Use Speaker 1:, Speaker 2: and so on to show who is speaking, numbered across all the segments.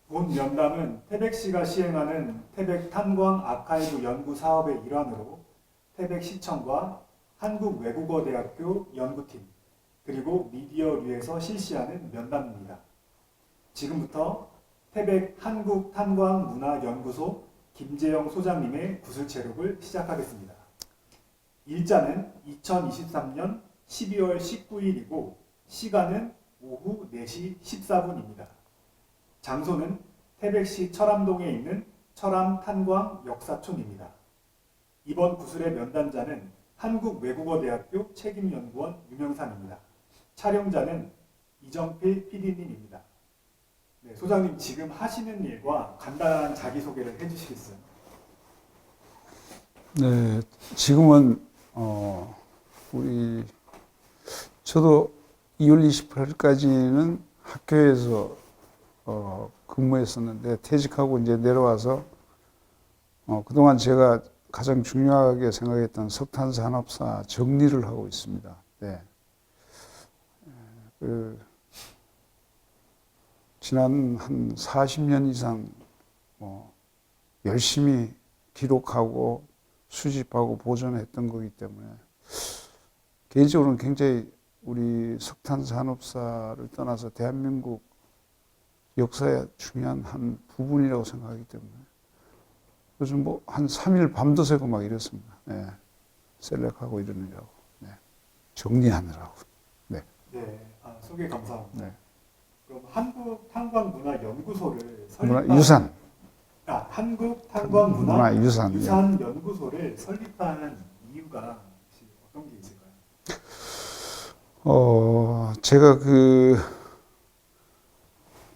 Speaker 1: 본 면담은 태백시가 시행하는 태백 탄광 아카이브 연구 사업의 일환으로 태백시청과 한국외국어대학교 연구팀 그리고 미디어류에서 실시하는 면담입니다. 지금부터 태백 한국탄광문화연구소 김재영 소장님의 구슬체록을 시작하겠습니다. 일자는 2023년 12월 19일이고 시간은 오후 4시 14분입니다. 장소는 태백시 철암동에 있는 철암탄광역사촌입니다. 이번 구술의 면담자는 한국외국어대학교 책임연구원 유명상입니다. 촬영자는 이정필 PD님입니다. 네, 소장님 지금 하시는 일과 간단한 자기소개를 해주시겠어요?
Speaker 2: 네, 지금은 저도 2월 28일까지는 학교에서 근무했었는데 퇴직하고 이제 내려와서 그동안 제가 가장 중요하게 생각했던 석탄 산업사 정리를 하고 있습니다. 네. 지난 한 40년 이상 열심히 기록하고 수집하고 보존했던 거기 때문에 개인적으로는 굉장히 우리 석탄 산업사를 떠나서 대한민국 역사의 중요한 한 부분이라고 생각하기 때문에 요즘 한 3일 밤도 새고 막 이랬습니다. 네. 셀렉하고 이러느라고. 네. 정리하느라고. 네.
Speaker 1: 네, 소개 감사합니다.
Speaker 2: 네.
Speaker 1: 그럼 한국탄광문화연구소를
Speaker 2: 유산.
Speaker 1: 한국탄광문화유산
Speaker 2: 예.
Speaker 1: 연구소를 설립한 이유가 혹시 어떤 게 있을까요?
Speaker 2: 제가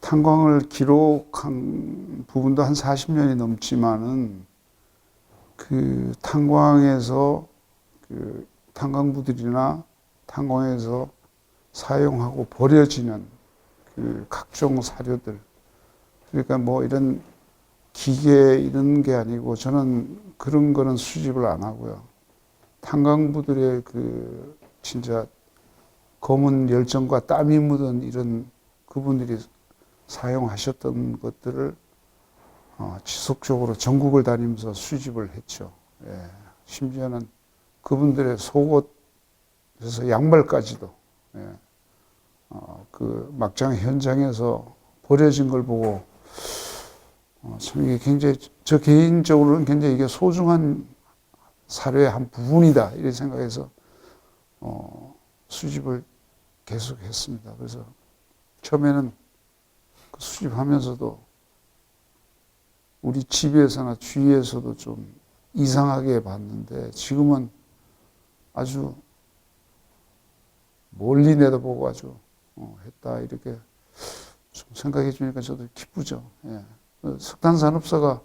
Speaker 2: 탄광을 기록한 부분도 한 40년이 넘지만은 탄광에서 탄광부들이나 탄광에서 사용하고 버려지는 각종 사료들, 그러니까 이런 기계 이런 게 아니고 저는 그런 거는 수집을 안 하고요. 탄광부들의 진짜 검은 열정과 땀이 묻은 이런 그분들이 사용하셨던 것들을 지속적으로 전국을 다니면서 수집을 했죠. 예. 심지어는 그분들의 속옷에서 양말까지도 막장 현장에서 버려진 걸 보고 참 이게 굉장히 저 개인적으로는 굉장히 이게 소중한 사료의 한 부분이다 이렇게 생각해서 수집을 계속했습니다. 그래서 처음에는 수집하면서도 우리 집에서나 주위에서도 좀 이상하게 봤는데 지금은 아주 멀리 내다보고 아주 했다 이렇게 좀 생각해 주니까 저도 기쁘죠. 예. 석탄 산업사가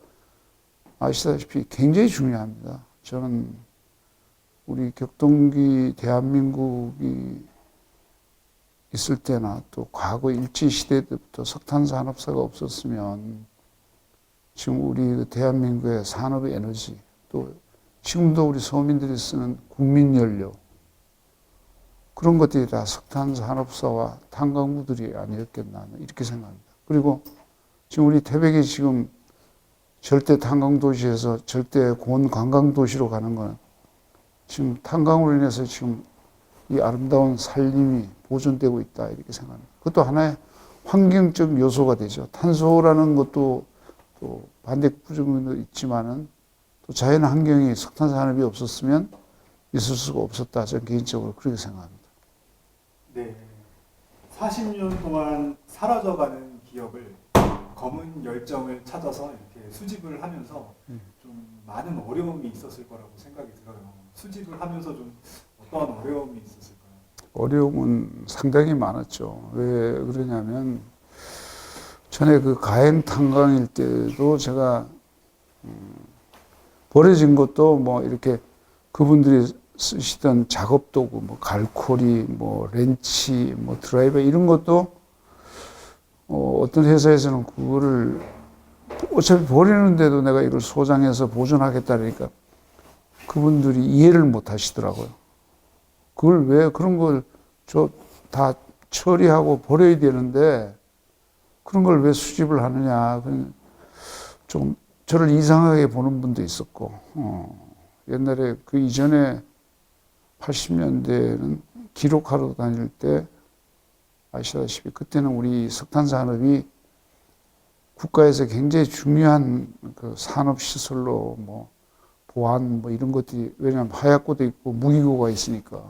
Speaker 2: 아시다시피 굉장히 중요합니다. 저는 우리 격동기 대한민국이 있을 때나 또 과거 일제시대 때부터 석탄 산업사가 없었으면 지금 우리 대한민국의 산업 에너지 또 지금도 우리 서민들이 쓰는 국민연료 그런 것들이 다 석탄 산업사와 탄광부들이 아니었겠나 이렇게 생각합니다. 그리고 지금 우리 태백이 지금 절대 탄광 도시에서 절대 고온 관광 도시로 가는 거는 지금 탄광으로 인해서 지금 이 아름다운 살림이 보존되고 있다 이렇게 생각합니다. 그것도 하나의 환경적 요소가 되죠. 탄소라는 것도 또 반대 부작용도 있지만은 또 자연 환경이 석탄 산업이 없었으면 있을 수가 없었다. 저는 개인적으로 그렇게 생각합니다.
Speaker 1: 네, 40년 동안 사라져가는 기억을 검은 열정을 찾아서 이렇게 수집을 하면서 좀 많은 어려움이 있었을 거라고 생각이 들어요. 수집을 하면서 좀 어떠한 어려움이 있었을까요?
Speaker 2: 어려움은 상당히 많았죠. 왜 그러냐면 전에 가행 탄광일 때도 제가 버려진 것도 이렇게 그분들이 쓰시던 작업 도구, 갈고리, 렌치, 드라이버 이런 것도 어떤 회사에서는 그거를 어차피 버리는데도 내가 이걸 소장해서 보존하겠다 그러니까 그분들이 이해를 못 하시더라고요. 그걸 왜 그런 걸 다 처리하고 버려야 되는데 그런 걸 왜 수집을 하느냐. 좀 저를 이상하게 보는 분도 있었고, 옛날에 그 이전에 80년대에는 기록하러 다닐 때 아시다시피 그때는 우리 석탄 산업이 국가에서 굉장히 중요한 그 산업 시설로 뭐 보안 뭐 이런 것들이, 왜냐하면 하약고도 있고 무기고가 있으니까.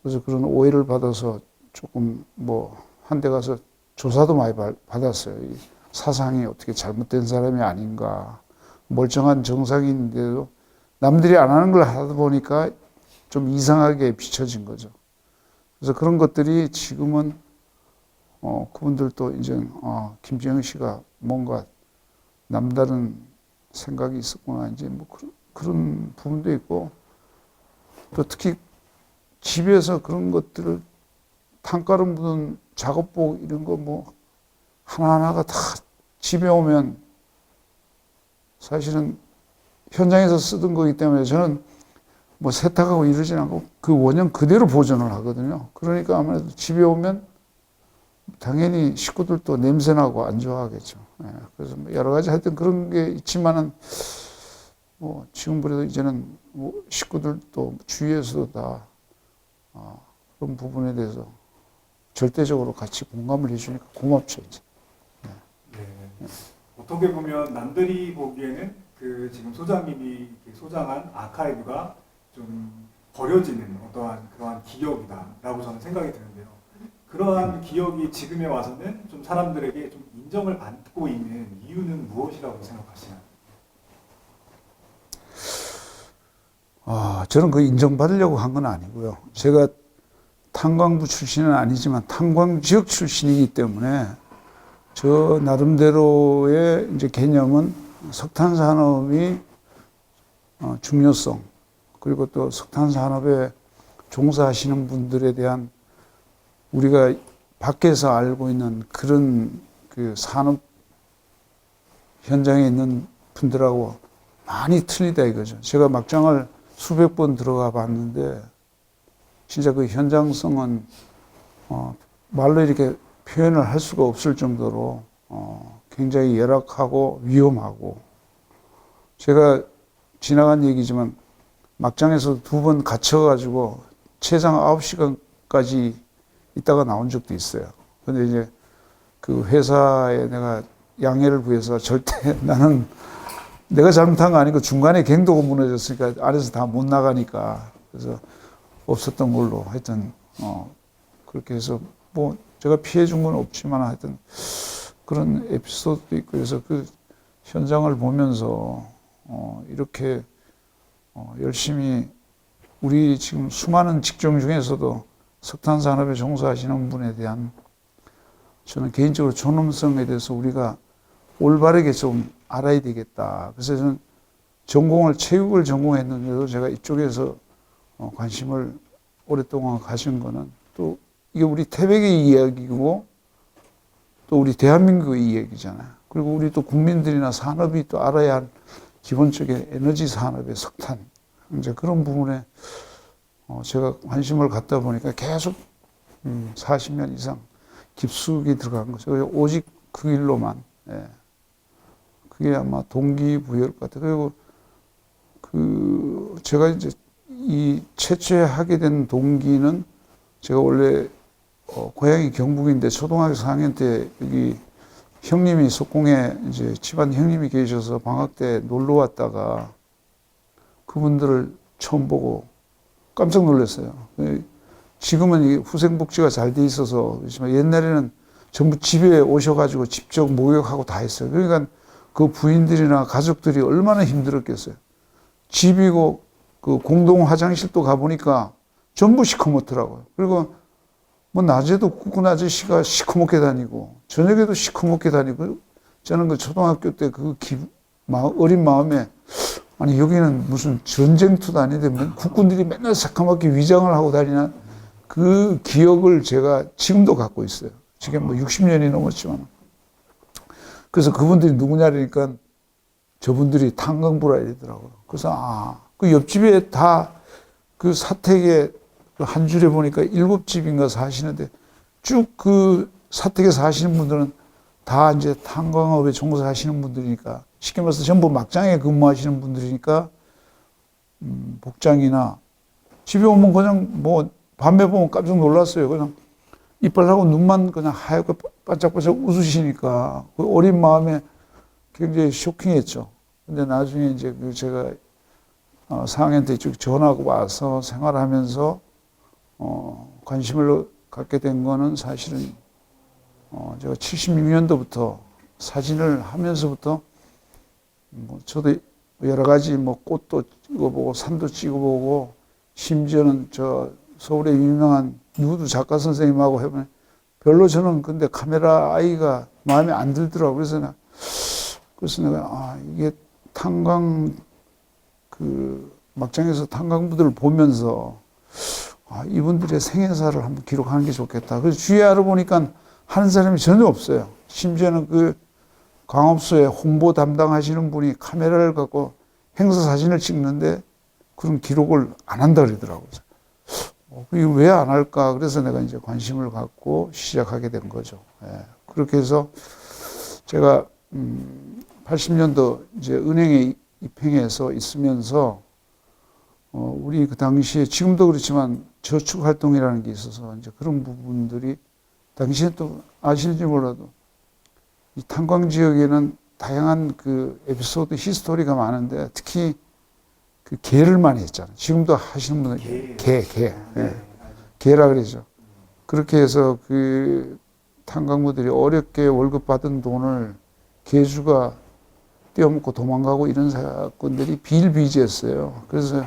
Speaker 2: 그래서 그런 오해를 받아서 조금 뭐 한 데 가서 조사도 많이 받았어요. 이 사상이 어떻게 잘못된 사람이 아닌가. 멀쩡한 정상인데도 남들이 안 하는 걸 하다 보니까 좀 이상하게 비춰진 거죠. 그래서 그런 것들이 지금은 그분들도 이제 김정은 씨가 뭔가 남다른 생각이 있었구나, 이제 뭐 그런 부분도 있고, 또 특히 집에서 그런 것들을 탄가루 묻은 작업복 이런 거 뭐 하나하나가 다 집에 오면 사실은 현장에서 쓰던 거기 때문에 저는 뭐 세탁하고 이러진 않고 그 원형 그대로 보존을 하거든요. 그러니까 아무래도 집에 오면 당연히 식구들도 냄새나고 안 좋아하겠죠. 그래서 여러 가지 하여튼 그런 게 있지만은 뭐 지금 그래도 이제는 뭐 식구들도 주위에서도 다 그런 부분에 대해서 절대적으로 같이 공감을 해주니까 고맙죠, 이제.
Speaker 1: 네. 어떻게 보면 남들이 보기에는 그 지금 소장님이 소장한 아카이브가 좀 버려지는 어떠한 그러한 기억이다라고 저는 생각이 드는데요. 그러한 기억이 지금에 와서는 좀 사람들에게 좀 인정을 받고 있는 이유는 무엇이라고 생각하시나요?
Speaker 2: 저는 그 인정받으려고 한 건 아니고요. 제가 탄광부 출신은 아니지만 탄광 지역 출신이기 때문에 저 나름대로의 이제 개념은 석탄 산업이 중요성, 그리고 또 석탄 산업에 종사하시는 분들에 대한 우리가 밖에서 알고 있는 그런 그 산업 현장에 있는 분들하고 많이 틀리다 이거죠. 제가 막장을 수백 번 들어가 봤는데 진짜 그 현장성은 말로 이렇게 표현을 할 수가 없을 정도로 굉장히 열악하고 위험하고, 제가 지나간 얘기지만 막장에서 2번 갇혀가지고 최장 9시간까지 있다가 나온 적도 있어요. 근데 이제 그 회사에 내가 양해를 구해서 절대 나는 내가 잘못한 거 아니고 중간에 갱도가 무너졌으니까 안에서 다 못 나가니까, 그래서 없었던 걸로 하여튼 그렇게 해서 뭐 제가 피해 준 건 없지만 하여튼 그런 에피소드도 있고, 그래서 그 현장을 보면서 이렇게 열심히 우리 지금 수많은 직종 중에서도 석탄 산업에 종사하시는 분에 대한 저는 개인적으로 존엄성에 대해서 우리가 올바르게 좀 알아야 되겠다. 그래서 저는 체육을 전공했는데도 제가 이쪽에서 관심을 오랫동안 가진 거는, 또 이게 우리 태백의 이야기고 또 우리 대한민국의 이야기잖아요. 그리고 우리 또 국민들이나 산업이 또 알아야 할 기본적인 에너지 산업의 석탄, 이제 그런 부분에 제가 관심을 갖다 보니까 계속 40년 이상 깊숙이 들어간 거죠. 오직 그 일로만. 그게 아마 동기부여일 것 같아요. 그리고 제가 이제 이 최초에 하게 된 동기는, 제가 원래 고향이 경북인데 초등학교 4학년 때 여기 형님이 석공에 이제 집안 형님이 계셔서 방학 때 놀러 왔다가 그분들을 처음 보고 깜짝 놀랐어요. 지금은 이게 후생복지가 잘 돼 있어서 그렇지만 옛날에는 전부 집에 오셔가지고 직접 목욕하고 다 했어요. 그러니까 그 부인들이나 가족들이 얼마나 힘들었겠어요. 집이고 그 공동 화장실도 가보니까 전부 시커멓더라고요. 그리고 뭐 낮에도 국군 아저씨가 시커멓게 다니고 저녁에도 시커멓게 다니고, 저는 그 초등학교 때 그 어린 마음에 아니 여기는 무슨 전쟁터도 아닌데 국군들이 맨날 새까맣게 위장을 하고 다니는 그 기억을 제가 지금도 갖고 있어요. 지금 뭐 60년이 넘었지만. 그래서 그분들이 누구냐니까 저분들이 탄광부라 이러더라고요. 그래서 그 옆집에 다 그 사택에 한 줄에 보니까 7집인가 사시는데 쭉 그 사택에 사시는 분들은 다 이제 탄광업에 종사하시는 분들이니까 쉽게 말해서 전부 막장에 근무하시는 분들이니까 복장이나 집에 오면 그냥 뭐 밤에 보면 깜짝 놀랐어요. 그냥 이빨하고 눈만 그냥 하얗게 반짝반짝 웃으시니까 그 어린 마음에 굉장히 쇼킹했죠. 근데 나중에 이제 그 제가 4학년 때 쭉 전화가 와서 생활하면서 관심을 갖게 된 거는 사실은 제가 76년도부터 사진을 하면서부터 뭐 저도 여러 가지 뭐 꽃도 찍어보고 산도 찍어보고 심지어는 저 서울의 유명한 누드 작가 선생님하고 해보면 별로 저는 근데 카메라 아이가 마음에 안 들더라고요. 그래서 내가 이게 탄광 그 막장에서 탄광부들을 보면서 이분들의 생애사를 한번 기록하는 게 좋겠다. 그래서 주위에 알아보니까 하는 사람이 전혀 없어요. 심지어는 그 광업소에 홍보 담당하시는 분이 카메라를 갖고 행사 사진을 찍는데 그런 기록을 안 한다 그러더라고요. 이거 왜 안 할까? 그래서 내가 이제 관심을 갖고 시작하게 된 거죠. 예. 그렇게 해서 제가 80년도 이제 은행에 입행해서 있으면서 우리 그 당시에 지금도 그렇지만 저축 활동이라는 게 있어서 이제 그런 부분들이 당시에 또 아실지 몰라도 이 탄광 지역에는 다양한 그 에피소드 히스토리가 많은데 특히 그 개를 많이 했잖아요. 지금도 하시는 분들 개. 예. 개라 그러죠. 그렇게 해서 그 탄광부들이 어렵게 월급 받은 돈을 개주가 떼어먹고 도망가고 이런 사건들이 비일비재했어요. 그래서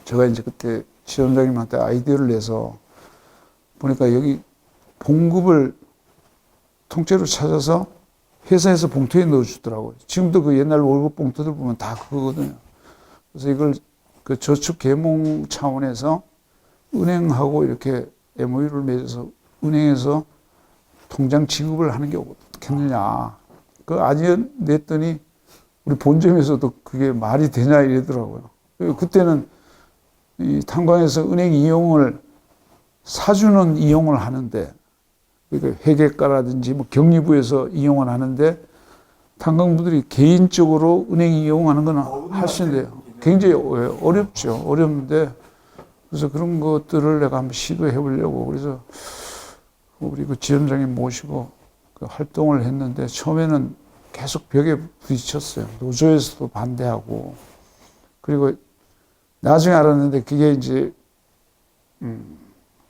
Speaker 2: 제가 이제 그때 지원장님한테 아이디어를 내서 보니까 여기 봉급을 통째로 찾아서 회사에서 봉투에 넣어주더라고요. 지금도 그 옛날 월급 봉투들 보면 다 그거거든요. 그래서 이걸 그 저축 계몽 차원에서 은행하고 이렇게 MOU를 맺어서 은행에서 통장 지급을 하는 게 어떻겠느냐. 그 아니요 냈더니 우리 본점에서도 그게 말이 되냐 이러더라고요. 그때는 이 탄광에서 은행 이용을 사주는 이용을 하는데 그러니까 회계과라든지 뭐 경리부에서 이용을 하는데 탄광부들이 개인적으로 은행 이용하는 건 할 수 있는데요. 굉장히 어렵죠. 어렵는데 그래서 그런 것들을 내가 한번 시도해 보려고 그래서 우리 그 지점장님 모시고 그 활동을 했는데 처음에는 계속 벽에 부딪혔어요. 노조에서도 반대하고 그리고 나중에 알았는데 그게 이제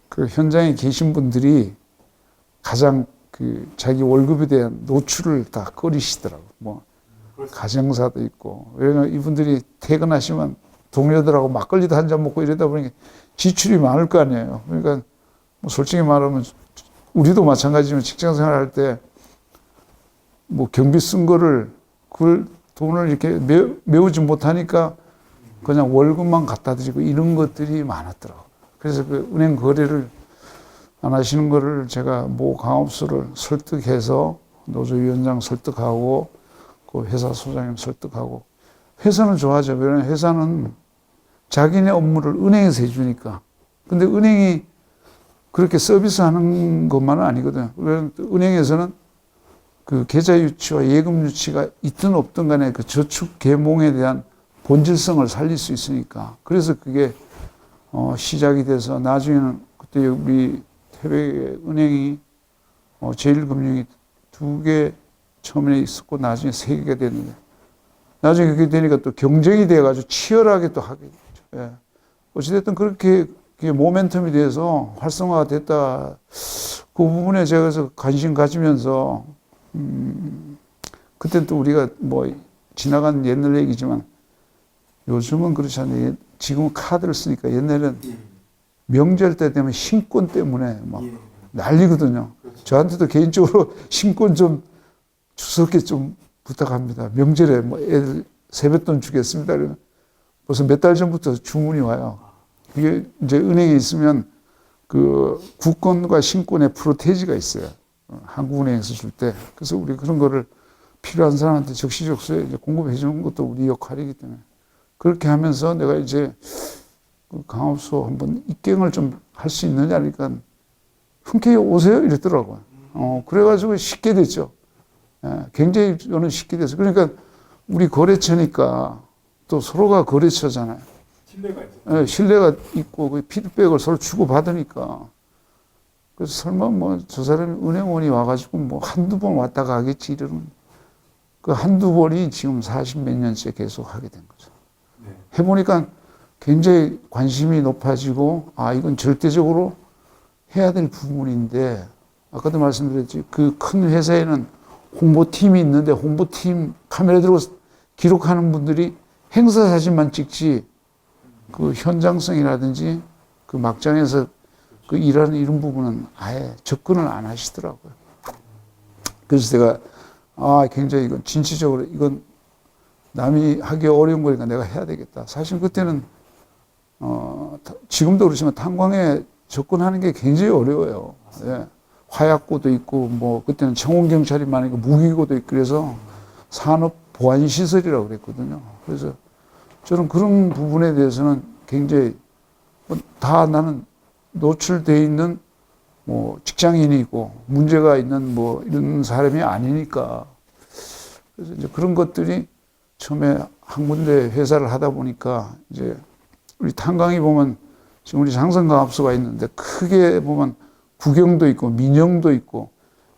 Speaker 2: 그 현장에 계신 분들이 가장 그 자기 월급에 대한 노출을 다 꺼리시더라고. 뭐 가정사도 있고 왜냐면 이분들이 퇴근하시면 동료들하고 막걸리도 한 잔 먹고 이러다 보니까 지출이 많을 거 아니에요. 그러니까 뭐 솔직히 말하면 우리도 마찬가지지만 직장 생활할 때 뭐 경비 쓴 거를 그걸 돈을 이렇게 메우지 못하니까 그냥 월급만 갖다 드리고 이런 것들이 많았더라고요. 그래서 그 은행 거래를 안 하시는 거를 제가 모 강업소를 설득해서 노조위원장 설득하고 그 회사 소장님 설득하고 회사는 좋아하죠. 왜냐하면 회사는 자기네 업무를 은행에서 해주니까. 근데 은행이 그렇게 서비스하는 것만은 아니거든요. 왜냐하면 은행에서는 그 계좌 유치와 예금 유치가 있든 없든 간에 그 저축 계몽에 대한 본질성을 살릴 수 있으니까. 그래서 그게 시작이 돼서 나중에는 그때 우리 태백의 은행이 제1금융이 2개 처음에 있었고 나중에 3개가 됐는데 나중에 그렇게 되니까 또 경쟁이 돼가지고 치열하게 또 하게 됐죠. 예. 어찌됐든 그렇게 모멘텀이 돼서 활성화가 됐다. 그 부분에 제가 그래서 관심 가지면서 그때 또 우리가 뭐 지나간 옛날 얘기지만 요즘은 그렇지 않아요. 지금은 카드를 쓰니까 옛날에는 명절 때 되면 신권 때문에 막 난리거든요. 그렇죠. 저한테도 개인적으로 신권 좀 주석에 좀 부탁합니다. 명절에 뭐 애들 세뱃돈 주겠습니다. 그러면 벌써 몇 달 전부터 주문이 와요. 이게 이제 은행에 있으면 그 국권과 신권의 프로테이지가 있어요. 한국은행에서 줄 때. 그래서 우리 그런 거를 필요한 사람한테 적시적소에 이제 공급해 주는 것도 우리 역할이기 때문에. 그렇게 하면서 내가 이제 그 강업소 한번 입경을 좀 할 수 있느냐, 그러니까 흔쾌히 오세요? 이랬더라고요. 그래가지고 쉽게 됐죠. 예, 굉장히 저는 쉽게 됐어요. 그러니까 우리 거래처니까 또 서로가 거래처잖아요.
Speaker 1: 신뢰가 있죠.
Speaker 2: 예, 신뢰가 있고 그 피드백을 서로 주고 받으니까. 그래서 설마 뭐 저 사람이 은행원이 와가지고 뭐 한두 번 왔다 가겠지 이러는 그 한두 번이 지금 40몇 년째 계속 하게 된 거죠.
Speaker 1: 네.
Speaker 2: 해보니까 굉장히 관심이 높아지고 이건 절대적으로 해야 될 부분인데 아까도 말씀드렸지 그 큰 회사에는 홍보팀이 있는데 홍보팀 카메라 들고 기록하는 분들이 행사 사진만 찍지 그 현장성이라든지 그 막장에서 그 일하는 이런 부분은 아예 접근을 안 하시더라고요. 그래서 제가 굉장히 이건 진취적으로 이건 남이 하기 어려운 거니까 내가 해야 되겠다. 사실 그때는 지금도 그렇지만 탄광에 접근하는 게 굉장히 어려워요. 예. 화약고도 있고 뭐 그때는 청원경찰이 많으니까 무기고도 있고 그래서 산업보안시설이라고 그랬거든요. 그래서 저는 그런 부분에 대해서는 굉장히 다 나는 노출되어 있는 뭐 직장인이고 문제가 있는 뭐 이런 사람이 아니니까 그래서 이제 그런 것들이 처음에 한 군데 회사를 하다 보니까 이제 우리 탄광이 보면 지금 우리 장성강압소가 있는데 크게 보면 구경도 있고 민영도 있고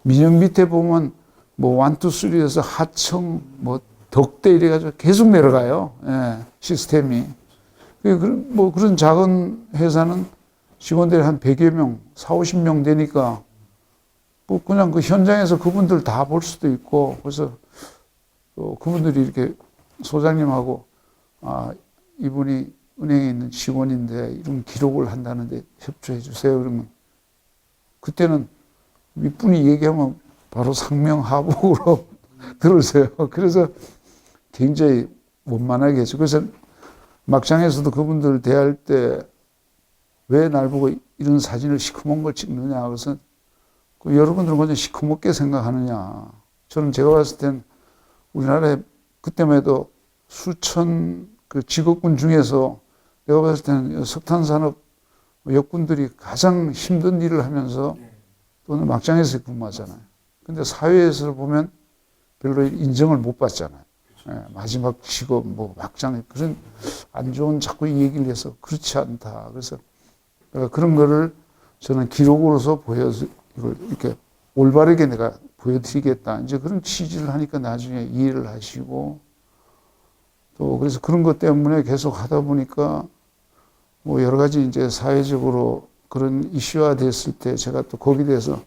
Speaker 2: 민영 밑에 보면 뭐 1, 2, 3에서 하청 뭐 덕대 이래가지고 계속 내려가요. 예, 시스템이. 뭐 그런 작은 회사는 직원들이 한 100여 명, 40, 50명 되니까 뭐 그냥 그 현장에서 그분들 다 볼 수도 있고 그래서 또 그분들이 이렇게 소장님하고 이분이 은행에 있는 직원인데 이런 기록을 한다는데 협조해 주세요. 그러면 그때는 윗분이 얘기하면 바로 상명하복으로 들으세요. 그래서 굉장히 원만하게 했죠. 그래서 막장에서도 그분들 대할 때 왜 날 보고 이런 사진을 시커먼 걸 찍느냐. 그래서 여러분들은 그냥 시커멓게 생각하느냐. 저는 제가 봤을 땐 우리나라에 그때만 해도 수천 그 직업군 중에서 내가 봤을 때는 석탄산업 역군들이 가장 힘든 일을 하면서 또는 막장에서 근무하잖아요. 근데 사회에서 보면 별로 인정을 못 받잖아요. 예, 마지막 직업, 뭐 막장 그런 안 좋은 자꾸 이 얘기를 해서 그렇지 않다. 그래서 내가 그런 거를 저는 기록으로서 보여서 이걸 이렇게 올바르게 내가 보여드리겠다. 이제 그런 취지를 하니까 나중에 이해를 하시고 또 그래서 그런 것 때문에 계속 하다 보니까 뭐 여러 가지 이제 사회적으로 그런 이슈화 됐을 때 제가 또 거기에 대해서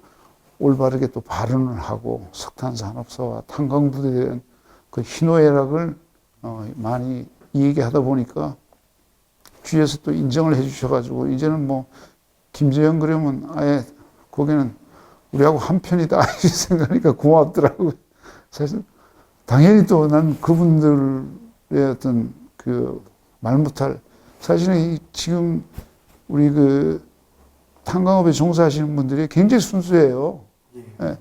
Speaker 2: 올바르게 또 발언을 하고 석탄산업소와 탄광부대에 대한 그 희노애락을 많이 얘기하다 보니까 뒤에서 또 인정을 해 주셔가지고 이제는 뭐 김재영 그러면 아예 거기는 우리하고 한편이다 이렇게 생각하니까 고맙더라고요. 사실 당연히 또 난 그분들의 어떤 그 말 못할 사실은 지금 우리 그 탄광업에 종사하시는 분들이 굉장히 순수해요. 예.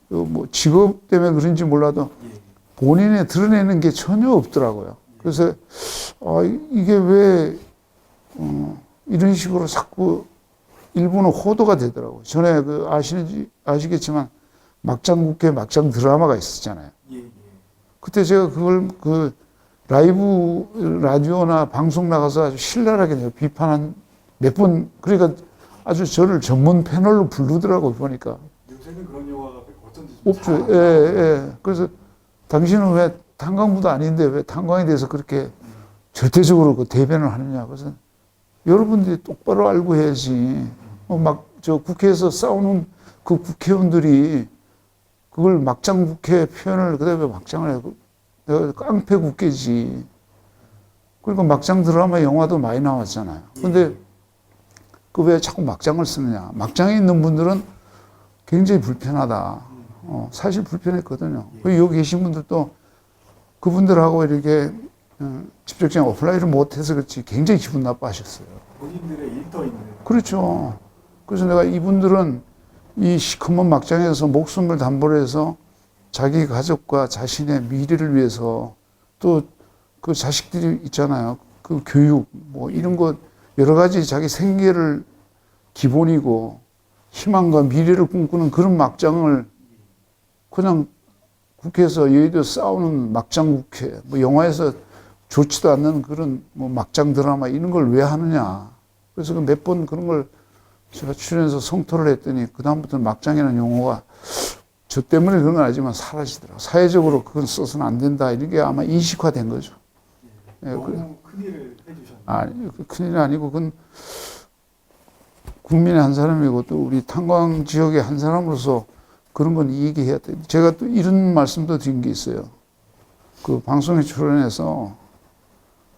Speaker 2: 뭐 직업 때문에 그런지 몰라도 본인이 드러내는 게 전혀 없더라고요. 그래서 이게 왜 이런 식으로 자꾸 일부는 호도가 되더라고요. 전에 그 아시겠지만 막장국회 막장 드라마가 있었잖아요. 그때 제가 그걸 그 라이브 라디오나 방송 나가서 아주 신랄하게 내가 비판한 몇 번 그러니까 아주 저를 전문 패널로 부르더라고요. 보니까
Speaker 1: 요새는 그런 영화가 어쩐지
Speaker 2: 없죠. 예. 그래서 당신은 왜 탄광부도 아닌데 왜 탄광에 대해서 그렇게 절대적으로 그 대변을 하느냐. 그래서 여러분들이 똑바로 알고 해야지. 막 저 국회에서 싸우는 그 국회의원들이 그걸 막장 국회 표현을 그다음에 막장을 해. 내가 깡패 국회지. 그리고 막장 드라마 영화도 많이 나왔잖아요. 근데 그 왜 자꾸 막장을 쓰느냐. 막장에 있는 분들은 굉장히 불편하다. 사실 불편했거든요. 여기 계신 분들도 그분들하고 이렇게 직접적인 오프라인을 못해서 그렇지 굉장히 기분 나빠하셨어요.
Speaker 1: 본인들의 일터인데.
Speaker 2: 그렇죠. 그래서 내가 이분들은 이 시커먼 막장에서 목숨을 담보로 해서 자기 가족과 자신의 미래를 위해서 또 그 자식들이 있잖아요. 그 교육 뭐 이런 것 여러 가지 자기 생계를 기본이고 희망과 미래를 꿈꾸는 그런 막장을 그냥 국회에서 여의도 싸우는 막장 국회, 뭐 영화에서 좋지도 않는 그런 뭐 막장 드라마 이런 걸 왜 하느냐. 그래서 몇 번 그런 걸 제가 출연해서 성토를 했더니 그다음부터는 막장이라는 용어가 저 때문에 그런 건 아니지만 사라지더라고요. 사회적으로 그건 써서는 안 된다. 이게 아마 인식화된 거죠. 예,
Speaker 1: 너무 큰일을 해주셨네요.
Speaker 2: 아니, 큰일이 아니고 그건 국민의 한 사람이고 또 우리 탄광 지역의 한 사람으로서 그런 건 얘기해야 돼. 제가 또 이런 말씀도 드린 게 있어요. 그 방송에 출연해서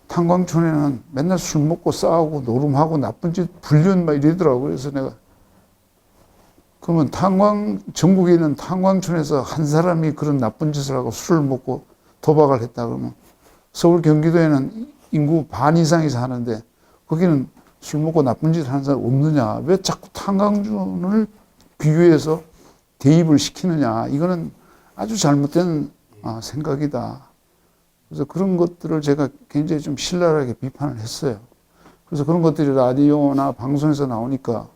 Speaker 2: 탄광촌에는 맨날 술 먹고 싸우고 노름하고 나쁜 짓 불륜 막 이러더라고요. 그래서 내가 그러면 전국에 있는 탄광촌에서 한 사람이 그런 나쁜 짓을 하고 술을 먹고 도박을 했다 그러면 서울 경기도에는 인구 반 이상이 사는데 거기는 술 먹고 나쁜 짓을 하는 사람 없느냐. 왜 자꾸 탄광촌을 비교해서 대입을 시키느냐. 이거는 아주 잘못된 생각이다. 그래서 그런 것들을 제가 굉장히 좀 신랄하게 비판을 했어요. 그래서 그런 것들이 라디오나 방송에서 나오니까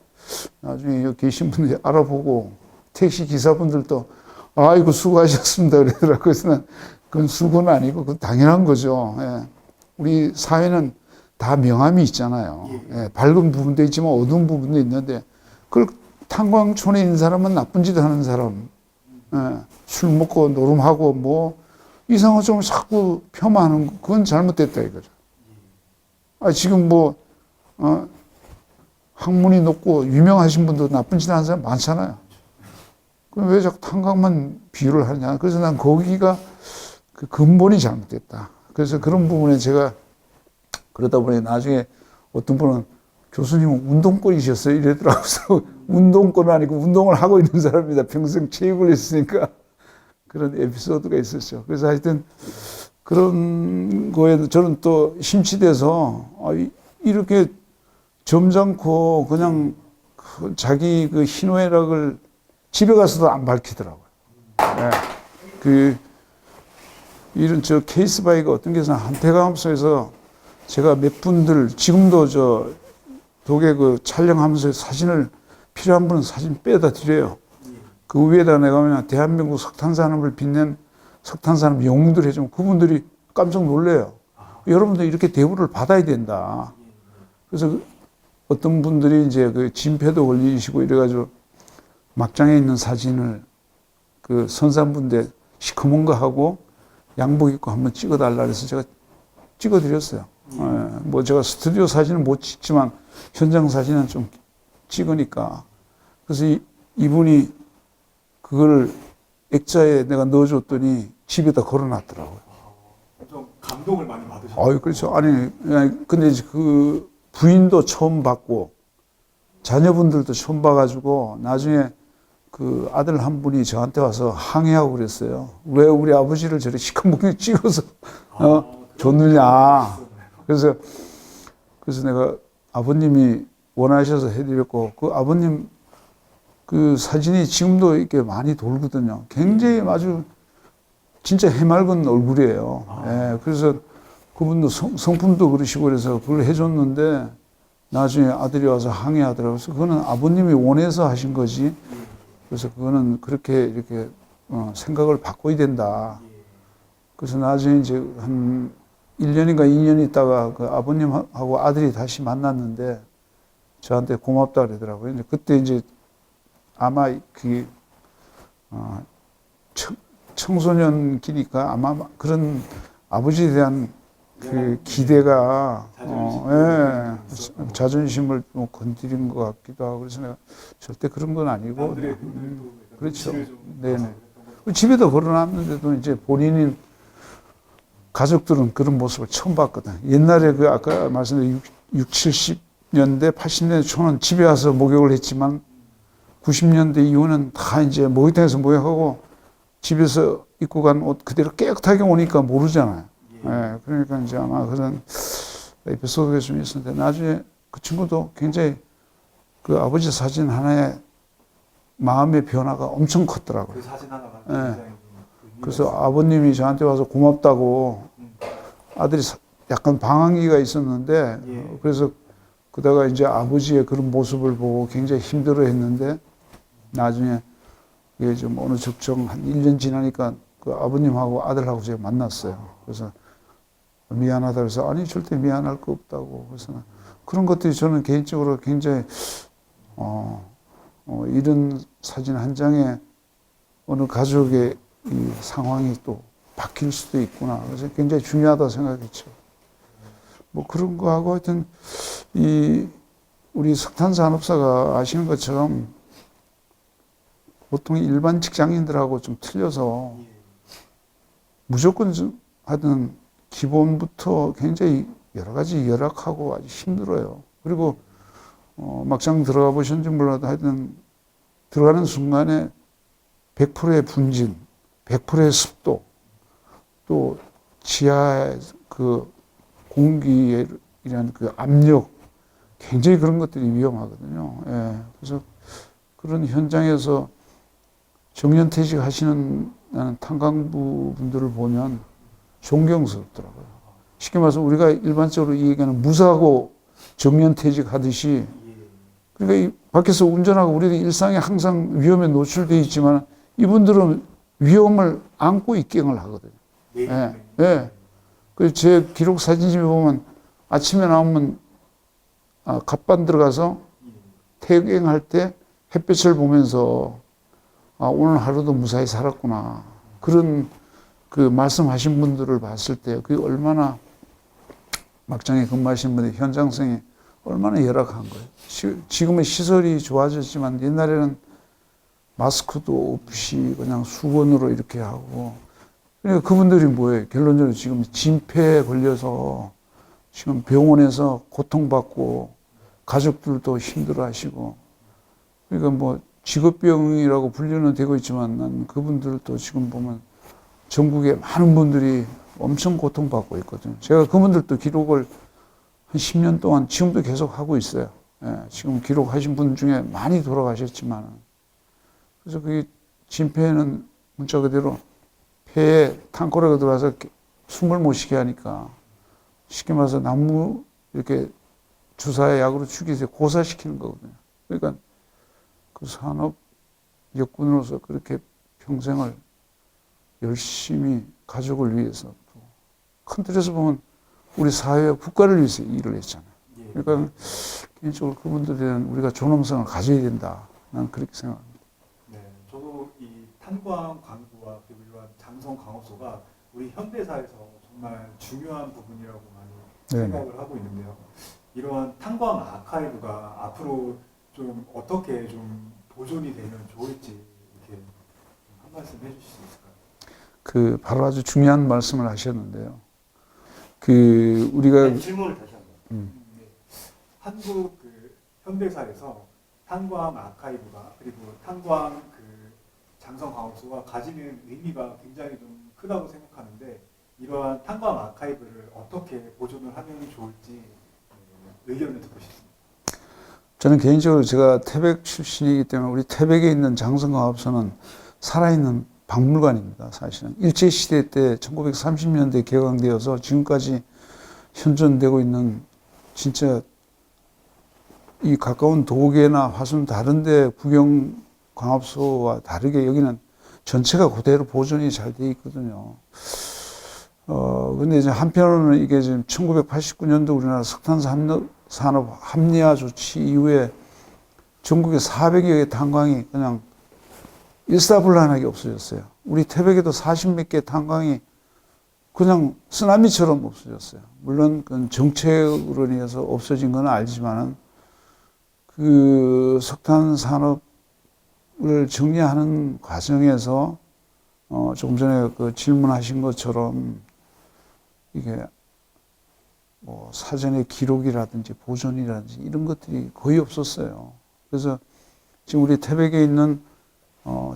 Speaker 2: 나중에 여기 계신 분들이 알아보고 택시 기사분들도 아이고 수고하셨습니다 그러더라고요. 그래서 난 그건 수고는 아니고 그건 당연한 거죠. 예. 우리 사회는 다 명암이 있잖아요. 예. 밝은 부분도 있지만 어두운 부분도 있는데 그걸 탄광촌에 있는 사람은 나쁜 짓 하는 사람, 예. 술 먹고 노름하고 뭐 이상한 점을 자꾸 폄하하는 거, 그건 잘못됐다 이거죠. 지금 뭐 학문이 높고 유명하신 분도 나쁜 짓 하는 사람 많잖아요. 그럼 왜 자꾸 탄광만 비유를 하냐. 그래서 난 거기가 그 근본이 잘못됐다. 그래서 그런 부분에 제가 그러다 보니 나중에 어떤 분은 교수님은 운동권이셨어요 이러더라고요. 운동권은 아니고 운동을 하고 있는 사람입니다. 평생 체육을 했으니까. 그런 에피소드가 있었죠. 그래서 하여튼 그런 거에 저는 또 심취돼서 이렇게 점잖고 그냥 자기 그 희노애락을 집에 가서도 안 밝히더라고요. 네. 이런 케이스 바이가 어떤 게 있어요. 한태감소에서 제가 몇 분들 지금도 독에 그 촬영하면서 사진을 필요한 분은 사진 빼다 드려요. 그 위에다 내가 그냥 대한민국 석탄산업을 빛낸 석탄산업 영웅들 해주면 그분들이 깜짝 놀래요. 여러분들 이렇게 대우를 받아야 된다. 그래서 어떤 분들이 이제 그 진폐도 걸리시고 이래가지고 막장에 있는 사진을 그 선산분들 시커먼 거 하고 양복 입고 한번 찍어달라 그래서 제가 찍어드렸어요. 뭐 제가 스튜디오 사진은 못 찍지만 현장 사진은 좀 찍으니까. 그래서 이분이 그걸 액자에 내가 넣어줬더니 집에다 걸어놨더라고요.
Speaker 1: 좀 감동을 많이 받으셨어요.
Speaker 2: 그렇죠. 아니, 근데 이제 그 부인도 처음 봤고, 자녀분들도 처음 봐가지고, 나중에 그 아들 한 분이 저한테 와서 항의하고 그랬어요. 왜 우리 아버지를 저렇게 시커멓게 찍어서, 줬느냐. 그래서 내가 아버님이 원하셔서 해드렸고, 그 아버님 그 사진이 지금도 이렇게 많이 돌거든요. 굉장히 아주 진짜 해맑은 얼굴이에요. 예, 그래서 그분도 성품도 그러시고 그래서 그걸 해줬는데 나중에 아들이 와서 항의하더라고요. 그래서 그거는 아버님이 원해서 하신 거지. 그래서 그거는 그렇게 이렇게 생각을 바꿔야 된다. 그래서 나중에 이제 한 1년인가 2년 있다가 그 아버님하고 아들이 다시 만났는데 저한테 고맙다 그러더라고요. 이제 그때 이제 아마 그 청소년기니까 아마 그런 아버지에 대한 그 기대가 자존심을 좀 건드린 것 같기도 하고 그래서 내가 절대 그런 건 아니고 그렇죠. 네네. 집에도 걸어놨는데도 이제 본인은 가족들은 그런 모습을 처음 봤거든. 옛날에 그 아까 말씀드린 70년대 80년대 초는 집에 와서 목욕을 했지만 90년대 이후는 다 이제 목욕탕에서 목욕하고 집에서 입고 간 옷 그대로 깨끗하게 오니까 모르잖아요. 예, 그러니까 이제 아마 그런 에피소드가 좀 있었는데 나중에 그 친구도 굉장히 그 아버지 사진 하나에 마음의 변화가 엄청 컸더라고요.
Speaker 1: 그 사진 하나가
Speaker 2: 예. 그래서 아버님이 저한테 와서 고맙다고 아들이 약간 방황기가 있었는데 그래서 그다가 이제 아버지의 그런 모습을 보고 굉장히 힘들어 했는데, 나중에 이게 좀 어느 적정 한 1년 지나니까 그 아버님하고 아들하고 제가 만났어요. 그래서 미안하다 그래서, 아니 절대 미안할 거 없다고. 그래서 그런 것들이 저는 개인적으로 굉장히 이런 사진 한 장에 어느 가족의 이 상황이 또 바뀔 수도 있구나. 그래서 굉장히 중요하다 생각했죠. 뭐 그런 거하고 하여튼 우리 석탄산업사가 아시는 것처럼 보통 일반 직장인들하고 좀 틀려서 무조건 좀 하여튼 기본부터 굉장히 여러 가지 열악하고 아주 힘들어요. 그리고 막상 들어가 보셨는지 몰라도 하여튼 들어가는 순간에 100%의 분진, 100%의 습도, 또 지하의 그 공기라는 그 압력, 굉장히 그런 것들이 위험하거든요. 예. 그래서 그런 현장에서 정년퇴직 하시는 탄광부 분들을 보면 존경스럽더라고요. 쉽게 말해서 우리가 일반적으로 얘기하는 무사고 정년퇴직 하듯이, 그러니까 이 밖에서 운전하고 우리도 일상에 항상 위험에 노출되어 있지만 이분들은 위험을 안고 입경을 하거든요. 예. 예. 그래서 제 기록 사진집에 보면 아침에 나오면 갑반 들어가서 퇴근할 때 햇볕을 보면서 오늘 하루도 무사히 살았구나. 그런 그 말씀하신 분들을 봤을 때 그게 얼마나 막장에 근무하신 분의 현장성이 얼마나 열악한 거예요. 지금은 시설이 좋아졌지만 옛날에는 마스크도 없이 그냥 수건으로 이렇게 하고, 그러니까 그분들이 뭐예요? 결론적으로 지금 진폐에 걸려서 지금 병원에서 고통받고 가족들도 힘들어하시고, 그러니까 뭐 직업병이라고 분류는 되고 있지만 난 그분들도 지금 보면 전국에 많은 분들이 엄청 고통받고 있거든요. 제가 그분들도 기록을 한 10년 동안 지금도 계속 하고 있어요. 예, 지금 기록하신 분 중에 많이 돌아가셨지만, 그래서 그 진폐에는 문자 그대로 폐에 탕고래가 들어와서 숨을 못 쉬게 하니까 쉽게 말해서 나무 이렇게 주사에 약으로 죽이서 고사시키는 거거든요. 그러니까 그 산업 역군으로서 그렇게 평생을 열심히 가족을 위해서 또 큰 틀에서 보면 우리 사회와 국가를 위해서 일을 했잖아요. 그러니까 개인적으로 그분들에 대한 우리가 존엄성을 가져야 된다. 나는 그렇게 생각합니다.
Speaker 1: 네, 저도 이 탄광 광부와 그리고 이러한 장성 광업소가 우리 현대사에서 정말 중요한 부분이라고 많이 생각을 하고 있는데요. 이러한 탄광 아카이브가 앞으로 좀 어떻게 좀 보존이 되면 좋을지 이렇게 한 말씀 해주실 수 있을까요?
Speaker 2: 바로 아주 중요한 말씀을 하셨는데요. 우리가
Speaker 3: 질문을 다시 한번.
Speaker 1: 네. 한국 현대사에서 탄광 아카이브가 그리고 탄광 장성 광업소가 가지는 의미가 굉장히 좀 크다고 생각하는데, 이러한 탄광 아카이브를 어떻게 보존을 하면 좋을지 의견을 듣고 싶습니다.
Speaker 2: 저는 개인적으로 제가 태백 출신이기 때문에 우리 태백에 있는 장성광업소는 살아있는 박물관입니다. 사실은 일제시대 때 1930년대 개강되어서 지금까지 현존되고 있는, 진짜 이 가까운 도계나 화순 다른 데 구경광업소와 다르게 여기는 전체가 그대로 보존이 잘 돼 있거든요. 근데 이제 한편으로는 이게 지금 1989년도 우리나라 석탄산업 합리화 조치 이후에 전국에 400여 개 탄광이 그냥 일사불란하게 없어졌어요. 우리 태백에도 40몇 개 탄광이 그냥 쓰나미처럼 없어졌어요. 물론 그건 정책으로 인해서 없어진 건 알지만은 그 석탄 산업을 정리하는 과정에서 조금 전에 그 질문하신 것처럼 이게 뭐 사전의 기록이라든지 보존이라든지 이런 것들이 거의 없었어요. 그래서 지금 우리 태백에 있는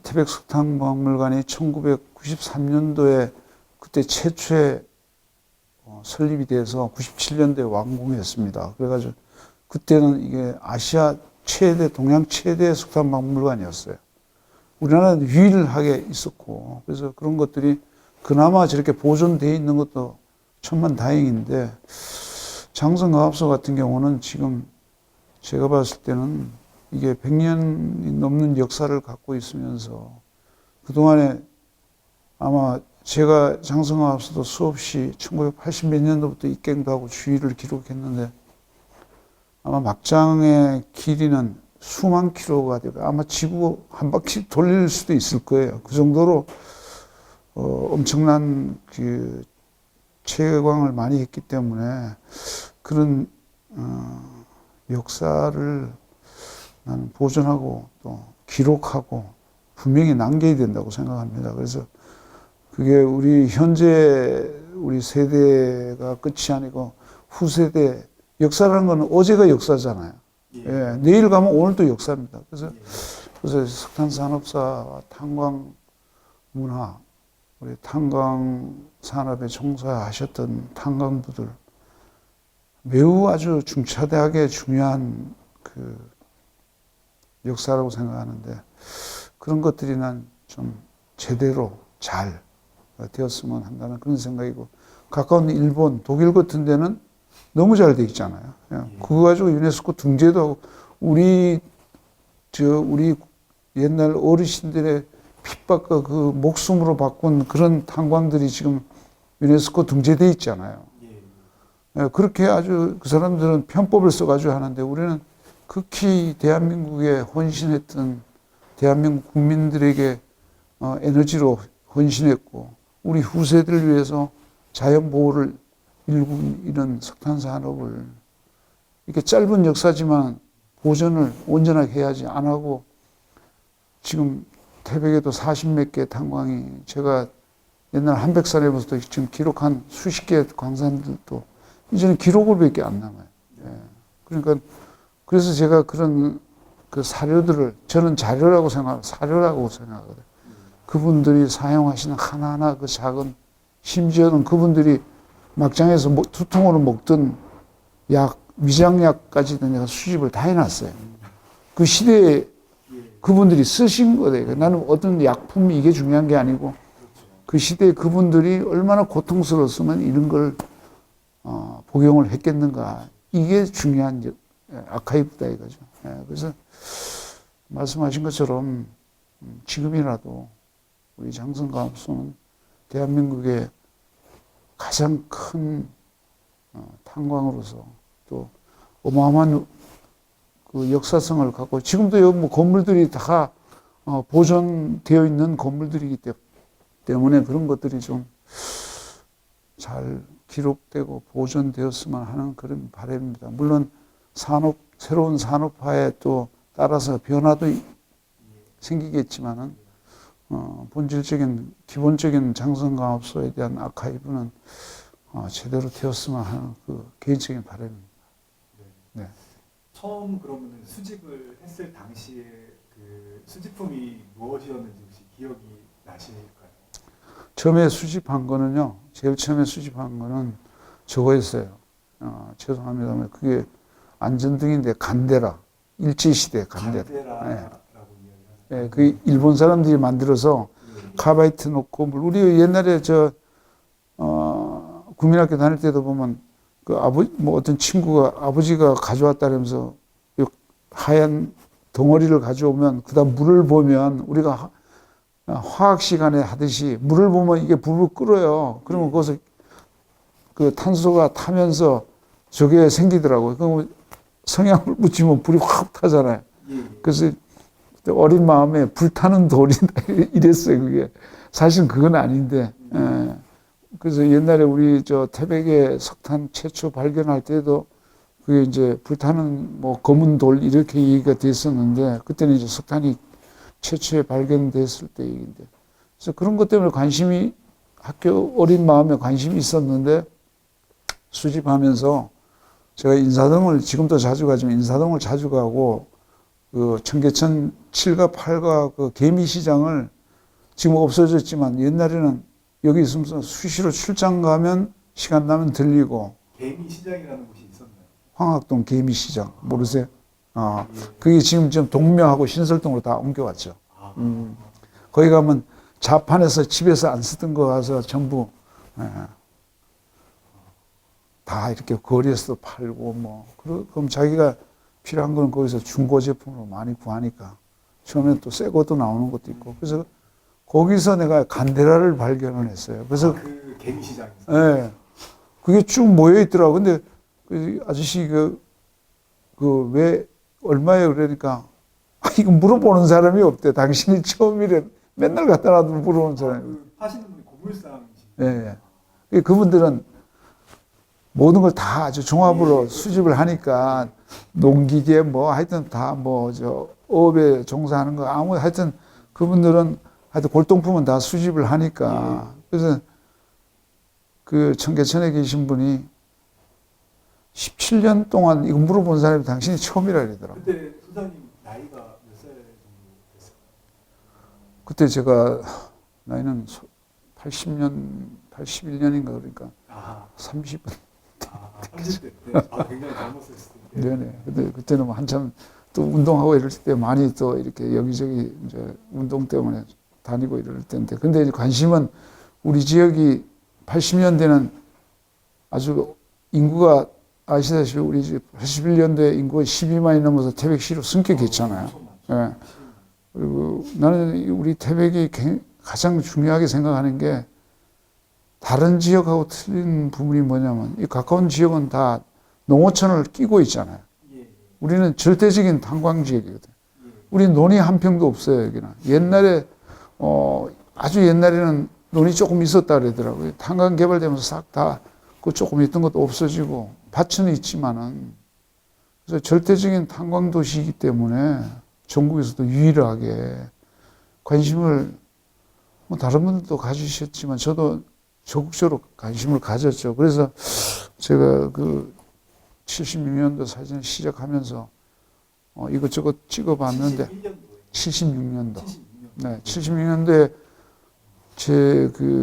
Speaker 2: 태백 석탄박물관이 1993년도에 그때 최초에 설립이 돼서 97년도에 완공했습니다. 그래가지고 그때는 이게 아시아 최대, 동양 최대 석탄박물관이었어요. 우리나라는 유일하게 있었고, 그래서 그런 것들이 그나마 저렇게 보존되어 있는 것도 천만 다행인데, 장성광업소 같은 경우는 지금 제가 봤을 때는 이게 100년이 넘는 역사를 갖고 있으면서 그동안에 아마 제가 장성하우스도 수없이 1980 몇 년도부터 입갱도 하고 주의를 기록했는데 아마 막장의 길이는 수만 킬로가 되고 아마 지구 한 바퀴 돌릴 수도 있을 거예요. 그 정도로 엄청난 그 채광을 많이 했기 때문에 그런 역사를 나는 보존하고 또 기록하고 분명히 남겨야 된다고 생각합니다. 그래서 그게 우리 현재 우리 세대가 끝이 아니고 후세대 역사라는 건 어제가 역사잖아요.
Speaker 1: 예.
Speaker 2: 예, 내일 가면 오늘도 역사입니다.
Speaker 1: 예.
Speaker 2: 그래서 석탄 산업사와 탄광 문화, 우리 탄광 산업에 종사하셨던 탄광부들 매우 아주 중차대하게 중요한 그 역사라고 생각하는데 그런 것들이 난 좀 제대로 잘 되었으면 한다는 그런 생각이고 가까운 일본, 독일 같은 데는 너무 잘 돼 있잖아요. 그거 가지고 유네스코 등재도 하고 우리 옛날 어르신들의 핍박과 그 목숨으로 바꾼 그런 탄광들이 지금 유네스코 등재돼 있잖아요. 그렇게 아주 그 사람들은 편법을 써가지고 하는데 우리는 극히 대한민국에 헌신했던 대한민국 국민들에게 에너지로 헌신했고 우리 후세들을 위해서 자연 보호를 일군 이런 석탄 산업을 이렇게 짧은 역사지만 보존을 온전하게 해야지 안 하고 지금 태백에도 40몇 개 탄광이 제가 옛날 한백산에부터 지금 기록한 수십 개 광산들도 이제는 기록을밖에 안 남아요. 예. 그러니까 그래서 제가 그런 그 사료들을 저는 자료라고 사료라고 생각하거든요. 그분들이 사용하시는 하나하나 그 작은 심지어는 그분들이 막장에서 두통으로 먹던 약, 위장약까지도 내가 수집을 다 해놨어요. 그 시대에 그분들이 쓰신 거예요. 나는 어떤 약품이 이게 중요한 게 아니고 그 시대에 그분들이 얼마나 고통스러웠으면 이런 걸 복용을 했겠는가. 이게 중요한 아카이브다 이거죠. 그래서 말씀하신 것처럼 지금이라도 우리 장성가업소는 대한민국의 가장 큰 탄광으로서 또 어마어마한 그 역사성을 갖고 지금도 여기 뭐 건물들이 다 보존되어 있는 건물들이기 때문에 그런 것들이 좀 잘 기록되고 보존되었으면 하는 그런 바람입니다. 물론 새로운 산업화에 또 따라서 변화도 생기겠지만은 본질적인 기본적인 장성가업소에 대한 아카이브는 제대로 되었으면 하는 그 개인적인 바람입니다.
Speaker 1: 네.
Speaker 2: 네.
Speaker 1: 처음 그러면 수집을 했을 당시에 그 수집품이 무엇이었는지 혹시 기억이 나실까요?
Speaker 2: 처음에 수집한 거는요. 제일 처음에 수집한 거는 저거였어요. 죄송합니다만 그게 안전등인데 간데라 일제시대 간데라.
Speaker 1: 간데라라고 이야기하는.
Speaker 2: 네, 그 일본 사람들이 만들어서 카바이트 놓고 우리 옛날에 국민학교 다닐 때도 보면 그 뭐 어떤 친구가 아버지가 가져왔다면서 하얀 덩어리를 가져오면 그다음 물을 보면 우리가 화학 시간에 하듯이 물을 보면 이게 불을 끓어요. 그러면 거기서 그 탄소가 타면서 저게 생기더라고요. 그럼 성냥을 붙이면 불이 확 타잖아요. 그래서 어린 마음에 불타는 돌이다 이랬어요. 그게 사실 그건 아닌데. 그래서 옛날에 우리 태백에 석탄 최초 발견할 때도 그게 이제 불타는 뭐 검은 돌 이렇게 얘기가 됐었는데 그때는 이제 석탄이 최초에 발견됐을 때 얘기인데. 그래서 그런 것 때문에 관심이 학교 어린 마음에 관심이 있었는데 수집하면서 제가 인사동을 지금도 자주 가지만 인사동을 자주 가고 그 청계천 7가 8가 그 개미시장을 지금 없어졌지만 옛날에는 여기 있으면서 수시로 출장 가면 시간 나면 들리고.
Speaker 1: 개미시장이라는 곳이 있었나요?
Speaker 2: 황학동 개미시장 모르세요? 그게 지금 좀 동묘하고 신설동으로 다 옮겨왔죠. 거기 가면 자판에서 집에서 안 쓰던 거 가서 전부 다 이렇게 거리에서도 팔고 뭐 그럼 자기가 필요한 건 거기서 중고 제품으로 많이 구하니까 처음에 또 새 것도 나오는 것도 있고 그래서 거기서 내가 간데라를 발견을 했어요. 그래서
Speaker 1: 그 개미 시장에서.
Speaker 2: 예, 그게 쭉 모여 있더라고. 근데 그 아저씨 그 왜 얼마에 그러니까 이거 물어보는 사람이 없대. 당신이 처음이래. 맨날 갖다 놔도 물어보는 사람이.
Speaker 1: 그 파시는 분이 고물상이시.
Speaker 2: 예, 예. 그분들은 모든 걸 다 아주 종합으로 수집을 하니까 농기계 뭐 하여튼 다 뭐 저 업에 종사하는 거 아무 하여튼 그분들은 하여튼 골동품은 다 수집을 하니까 그래서 그 청계천에 계신 분이 17년 동안 이거 물어본 사람이 당신이 처음이라 그러더라고요.
Speaker 1: 그때 소장님 나이가 몇 살 정도 됐어요?
Speaker 2: 그때 제가 나이는 81년인가 그러니까 30은
Speaker 1: 30대 때. 굉장히 젊었을 때.
Speaker 2: 네네. 근데 그때는 뭐 한참 또 운동하고 이럴 때 많이 또 이렇게 여기저기 이제 운동 때문에 다니고 이럴 때인데 근데 이제 관심은 우리 지역이 80년대는 아주 인구가 아시다시피 우리 81년도에 인구가 12만이 넘어서 태백시로 승격했잖아요. 예. 그리고 나는 우리 태백이 가장 중요하게 생각하는 게 다른 지역하고 틀린 부분이 뭐냐면 이 가까운 지역은 다 농어촌을 끼고 있잖아요. 우리는 절대적인 탄광 지역이거든요. 우리 논이 한 평도 없어요, 여기는. 옛날에, 아주 옛날에는 논이 조금 있었다 그러더라고요. 탄광 개발되면서 싹 다, 그 조금 있던 것도 없어지고, 밭은 있지만은, 그래서 절대적인 탄광 도시이기 때문에 전국에서도 유일하게 관심을, 뭐 다른 분들도 가지셨지만, 저도 적극적으로 관심을 가졌죠. 그래서 제가 그 76년도 사진을 시작하면서 이것저것 찍어봤는데 76년도. 네, 76년도에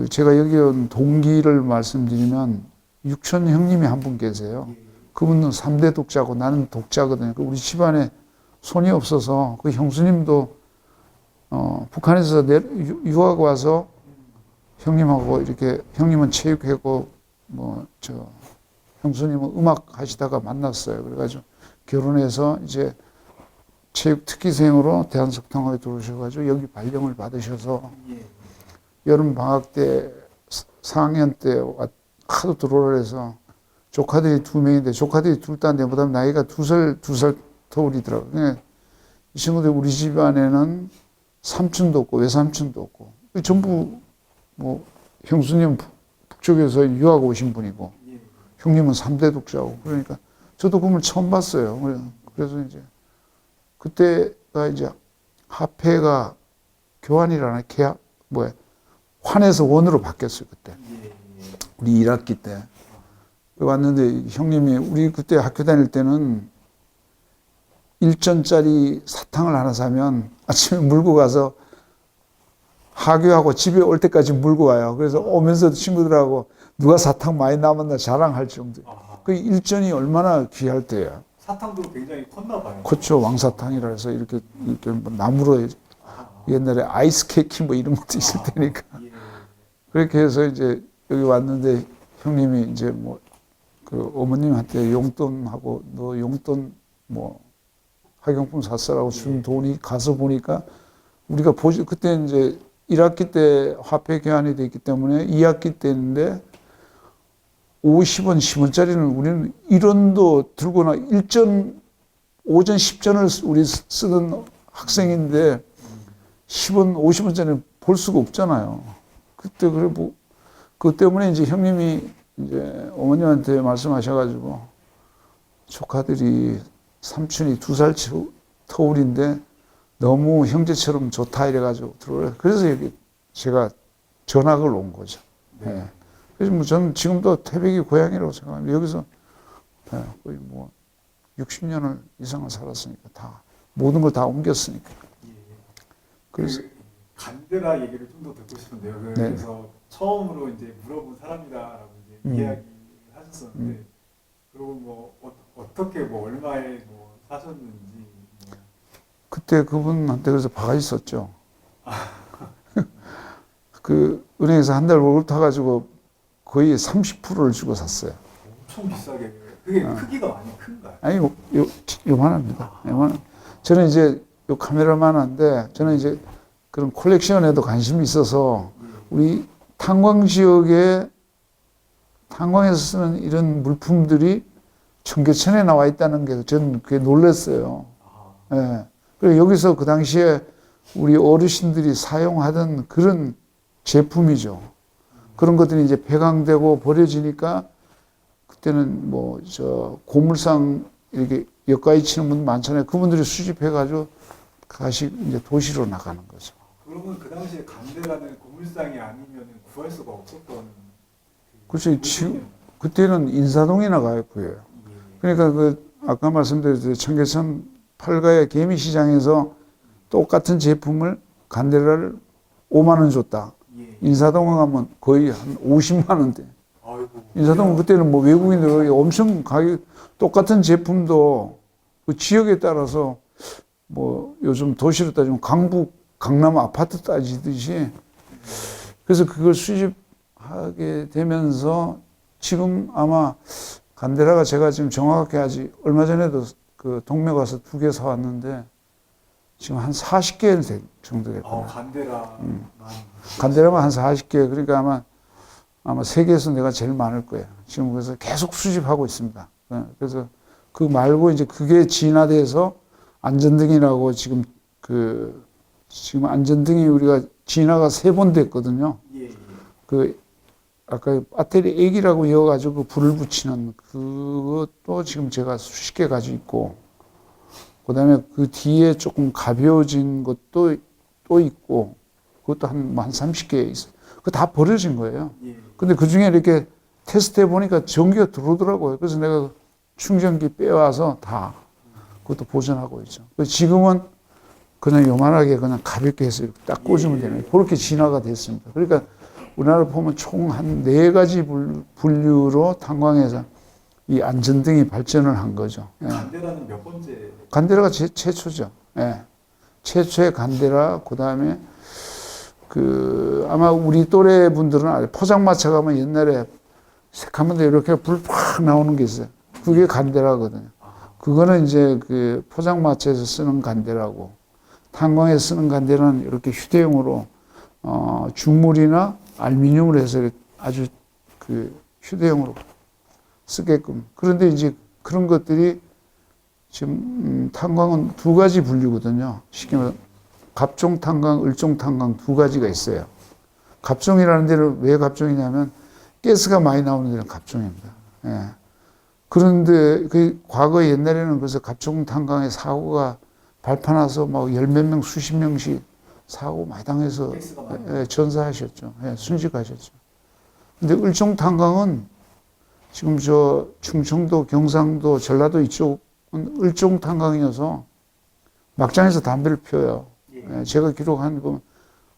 Speaker 2: 제가 여기 온 동기를 말씀드리면 육천 형님이 한 분 계세요. 그분은 3대 독자고 나는 독자거든요. 우리 집안에 손이 없어서 그 형수님도 북한에서 유학 와서 형님하고 이렇게 형님은 체육회고 형수님은 음악 하시다가 만났어요. 그래가지고 결혼해서 이제 체육 특기생으로 대한석탄학교에 들어오셔가지고 여기 발령을 받으셔서 여름 방학 때 4학년 때 하도 들어오라 해서 조카들이 2명인데 조카들이 둘 다 내보다 나이가 2살 터울이더라고요. 이 친구들 우리 집안에는 삼촌도 없고 외삼촌도 없고 전부 뭐 형수님 북쪽에서 유학 오신 분이고 형님은 3대 독자고 그러니까 저도 그분을 처음 봤어요. 그래서 이제 그때가 이제 화폐가 교환이라나 계약 환에서 원으로 바뀌었어요 그때. 우리 1학기 때 왔는데 형님이 우리 그때 학교 다닐 때는 1전짜리 사탕을 하나 사면 아침에 물고 가서 하교하고 집에 올 때까지 물고 와요. 그래서 오면서 친구들하고 누가 사탕 많이 남았나 자랑할 정도. 그 일전이 얼마나 귀할 때야.
Speaker 1: 사탕도 굉장히 컸나 봐요.
Speaker 2: 그렇죠. 왕사탕이라 해서 이렇게 뭐 나무로 옛날에 아이스 케이크 뭐 이런 것도 있을 테니까. 그렇게 해서 이제 여기 왔는데 형님이 이제 뭐 그 어머님한테 용돈하고 너 용돈 뭐 학용품 샀어라고 준 돈이 가서 보니까 우리가 그때 이제 1학기 때 화폐 교환이 됐기 때문에 2학기 때인데 50원, 10원짜리는 우리는 1원도 들거나 1전, 5전, 10전을 우리 쓰던 학생인데 10원, 50원짜리는 볼 수가 없잖아요. 그때 그래 뭐 그것 때문에 이제 형님이 이제 어머님한테 말씀하셔가지고 조카들이 삼촌이 2살 터울인데 너무 형제처럼 좋다 이래가지고 들어오래. 그래서 여기 제가 전학을 온 거죠. 네. 그래서 뭐 저는 지금도 태백이 고향이라고 생각합니다. 여기서 거의 뭐 60년을 이상을 살았으니까 다 모든 걸 다 옮겼으니까. 그래서
Speaker 1: 간데라 얘기를 좀 더 듣고 싶은데요. 그래서 처음으로 이제 물어본 사람이다라고 이제 이야기를 하셨었는데 그리고 뭐 어떻게 뭐 얼마에 뭐 사셨는지.
Speaker 2: 그때 그분한테 그래서 바가지 썼죠. 그 은행에서 한 달 월급 타가지고 거의 30%를 주고 샀어요.
Speaker 1: 엄청 비싸게. 그게 크기가 많이 큰가요?
Speaker 2: 아니, 요만합니다. 저는 이제 요 카메라만한데, 저는 이제 그런 콜렉션에도 관심이 있어서, 우리 탄광 지역에, 탄광에서 쓰는 이런 물품들이 청계천에 나와 있다는 게 저는 그게 놀랐어요. 예. 그리고 여기서 그 당시에 우리 어르신들이 사용하던 그런 제품이죠. 그런 것들이 이제 폐광되고 버려지니까 그때는 뭐 저 고물상 이렇게 역가에 치는 분들 많잖아요. 그분들이 수집해가지고 다시 이제 도시로 나가는 거죠.
Speaker 1: 그러면 그 당시에 간대라는 고물상이 아니면 구할 수가 없었던.
Speaker 2: 그렇죠. 지금 그때는 인사동이나 가야 구해요. 그러니까 그 아까 말씀드렸듯이 청계천 팔가의 개미시장에서 똑같은 제품을 간데라를 5만 원 줬다. 인사동에 가면 거의 한 50만 원대. 인사동은 그때는 뭐 외국인들이 엄청 가격 똑같은 제품도 그 지역에 따라서 뭐 요즘 도시로 따지면 강남 아파트 따지듯이 그래서 그걸 수집하게 되면서 지금 아마 간데라가 제가 지금 정확하게 아직 얼마 전에도 그 동묘 가서 2개 사왔는데 지금 한 40개 정도 됐거든요. 간데라만 한 40개. 그러니까 아마 세계에서 내가 제일 많을 거예요. 지금 그래서 계속 수집하고 있습니다. 그래서 그 말고 이제 그게 진화돼서 안전등이라고 지금 지금 안전등이 우리가 진화가 3번 됐거든요. 그 아까 배터리 액이라고 이어가지고 불을 붙이는 그것도 지금 제가 수십 개 가지고 있고, 그 다음에 그 뒤에 조금 가벼워진 것도 또 있고, 그것도 한 30개 있어요. 그거 다 버려진 거예요. 근데 그 중에 이렇게 테스트 해보니까 전기가 들어오더라고요. 그래서 내가 충전기 빼와서 다 그것도 보존하고 있죠. 지금은 그냥 요만하게 그냥 가볍게 해서 딱 꽂으면 되는 거예요. 그렇게 진화가 됐습니다. 그러니까 우리나라를 보면 총 한 4가지 분류로 탄광에서 이 안전등이 발전을 한 거죠.
Speaker 1: 간데라는 몇 번째?
Speaker 2: 간데라가 최초죠. 예. 최초의 간데라, 그 다음에 아마 우리 또래 분들은 알아요. 포장마차 가면 옛날에 새카만데 이렇게 불 팍 나오는 게 있어요. 그게 간데라거든요. 그거는 이제 그 포장마차에서 쓰는 간데라고, 탄광에서 쓰는 간데라는 이렇게 휴대용으로 중물이나 알루미늄으로 해서 아주 휴대용으로 쓰게끔. 그런데 이제 그런 것들이 지금 탄광은 2가지 분류거든요. 쉽게 말하면 갑종 탄광, 을종 탄광 2가지가 있어요. 갑종이라는 데는 왜 갑종이냐면 가스가 많이 나오는 데는 갑종입니다. 예. 그런데 과거 옛날에는 그래서 갑종 탄광의 사고가 발판나서 막 10몇 명, 수십 명씩 사고 많이 당해서 전사하셨죠. 예, 순직하셨죠. 근데 을종 탄광은 지금 저 충청도, 경상도, 전라도 이쪽은 을종 탄광이어서 막장에서 담배를 피워요. 예, 제가 기록한 거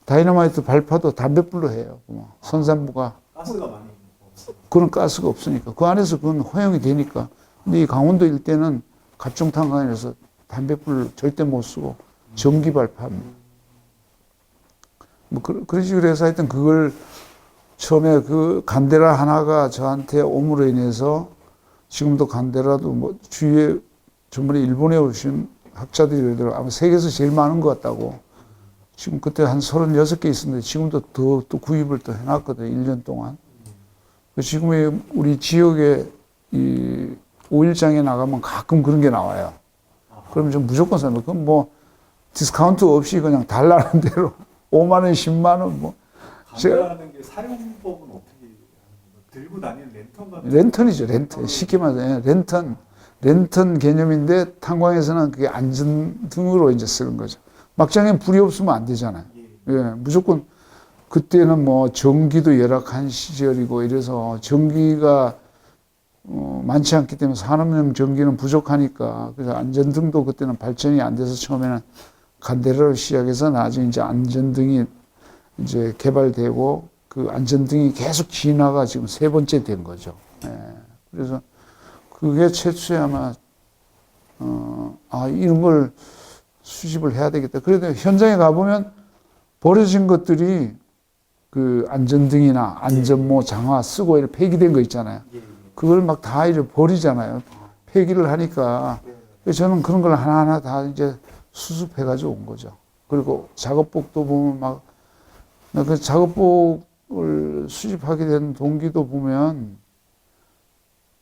Speaker 2: 다이너마이트 발파도 담배불로 해요. 선산부가
Speaker 1: 가스가 많이 없어요.
Speaker 2: 그런 가스가 없으니까 그 안에서 그건 허용이 되니까. 근데 이 강원도 일대는 갑종 탄광이라서 담배불 절대 못 쓰고 전기 발파합니다. 뭐 그런 식으로 해서 하여튼 그걸 처음에 그 간데라 하나가 저한테 옴으로 인해서 지금도 간데라도 뭐 주위에 전번에 일본에 오신 학자들이 그러더라고요. 아마 세계에서 제일 많은 것 같다고. 지금 그때 한 36개 있었는데 지금도 또 구입을 또 해놨거든요. 1년 동안. 지금 우리 지역에 이 5일장에 나가면 가끔 그런 게 나와요. 그러면 좀 무조건 사면 그럼 뭐 디스카운트 없이 그냥 달라는 대로 5만 원, 10만 원 뭐.
Speaker 1: 간데라는 게 사용법은 어떻게 들고 다니는 랜턴 같은?
Speaker 2: 랜턴이죠, 랜턴. 쉽게 말해서 랜턴 개념인데 탄광에서는 그게 안전등으로 이제 쓰는 거죠. 막장에 불이 없으면 안 되잖아요. 예, 무조건 그때는 뭐 전기도 열악한 시절이고 이래서 전기가 많지 않기 때문에 산업용 전기는 부족하니까 그래서 안전등도 그때는 발전이 안 돼서 처음에는 간데라로 시작해서 나중에 이제 안전등이 이제 개발되고 그 안전등이 계속 진화가 지금 3번째 된 거죠. 예. 그래서 그게 최초에 아마 이런 걸 수집을 해야 되겠다. 그래도 현장에 가보면 버려진 것들이 그 안전등이나 안전모 장화 쓰고 이렇게 폐기된 거 있잖아요. 그걸 막 다 이제 버리잖아요. 폐기를 하니까.
Speaker 1: 네.
Speaker 2: 그래서 저는 그런 걸 하나하나 다 이제 수습해가지고 온 거죠. 그리고 작업복도 보면 막, 그 작업복을 수집하게 된 동기도 보면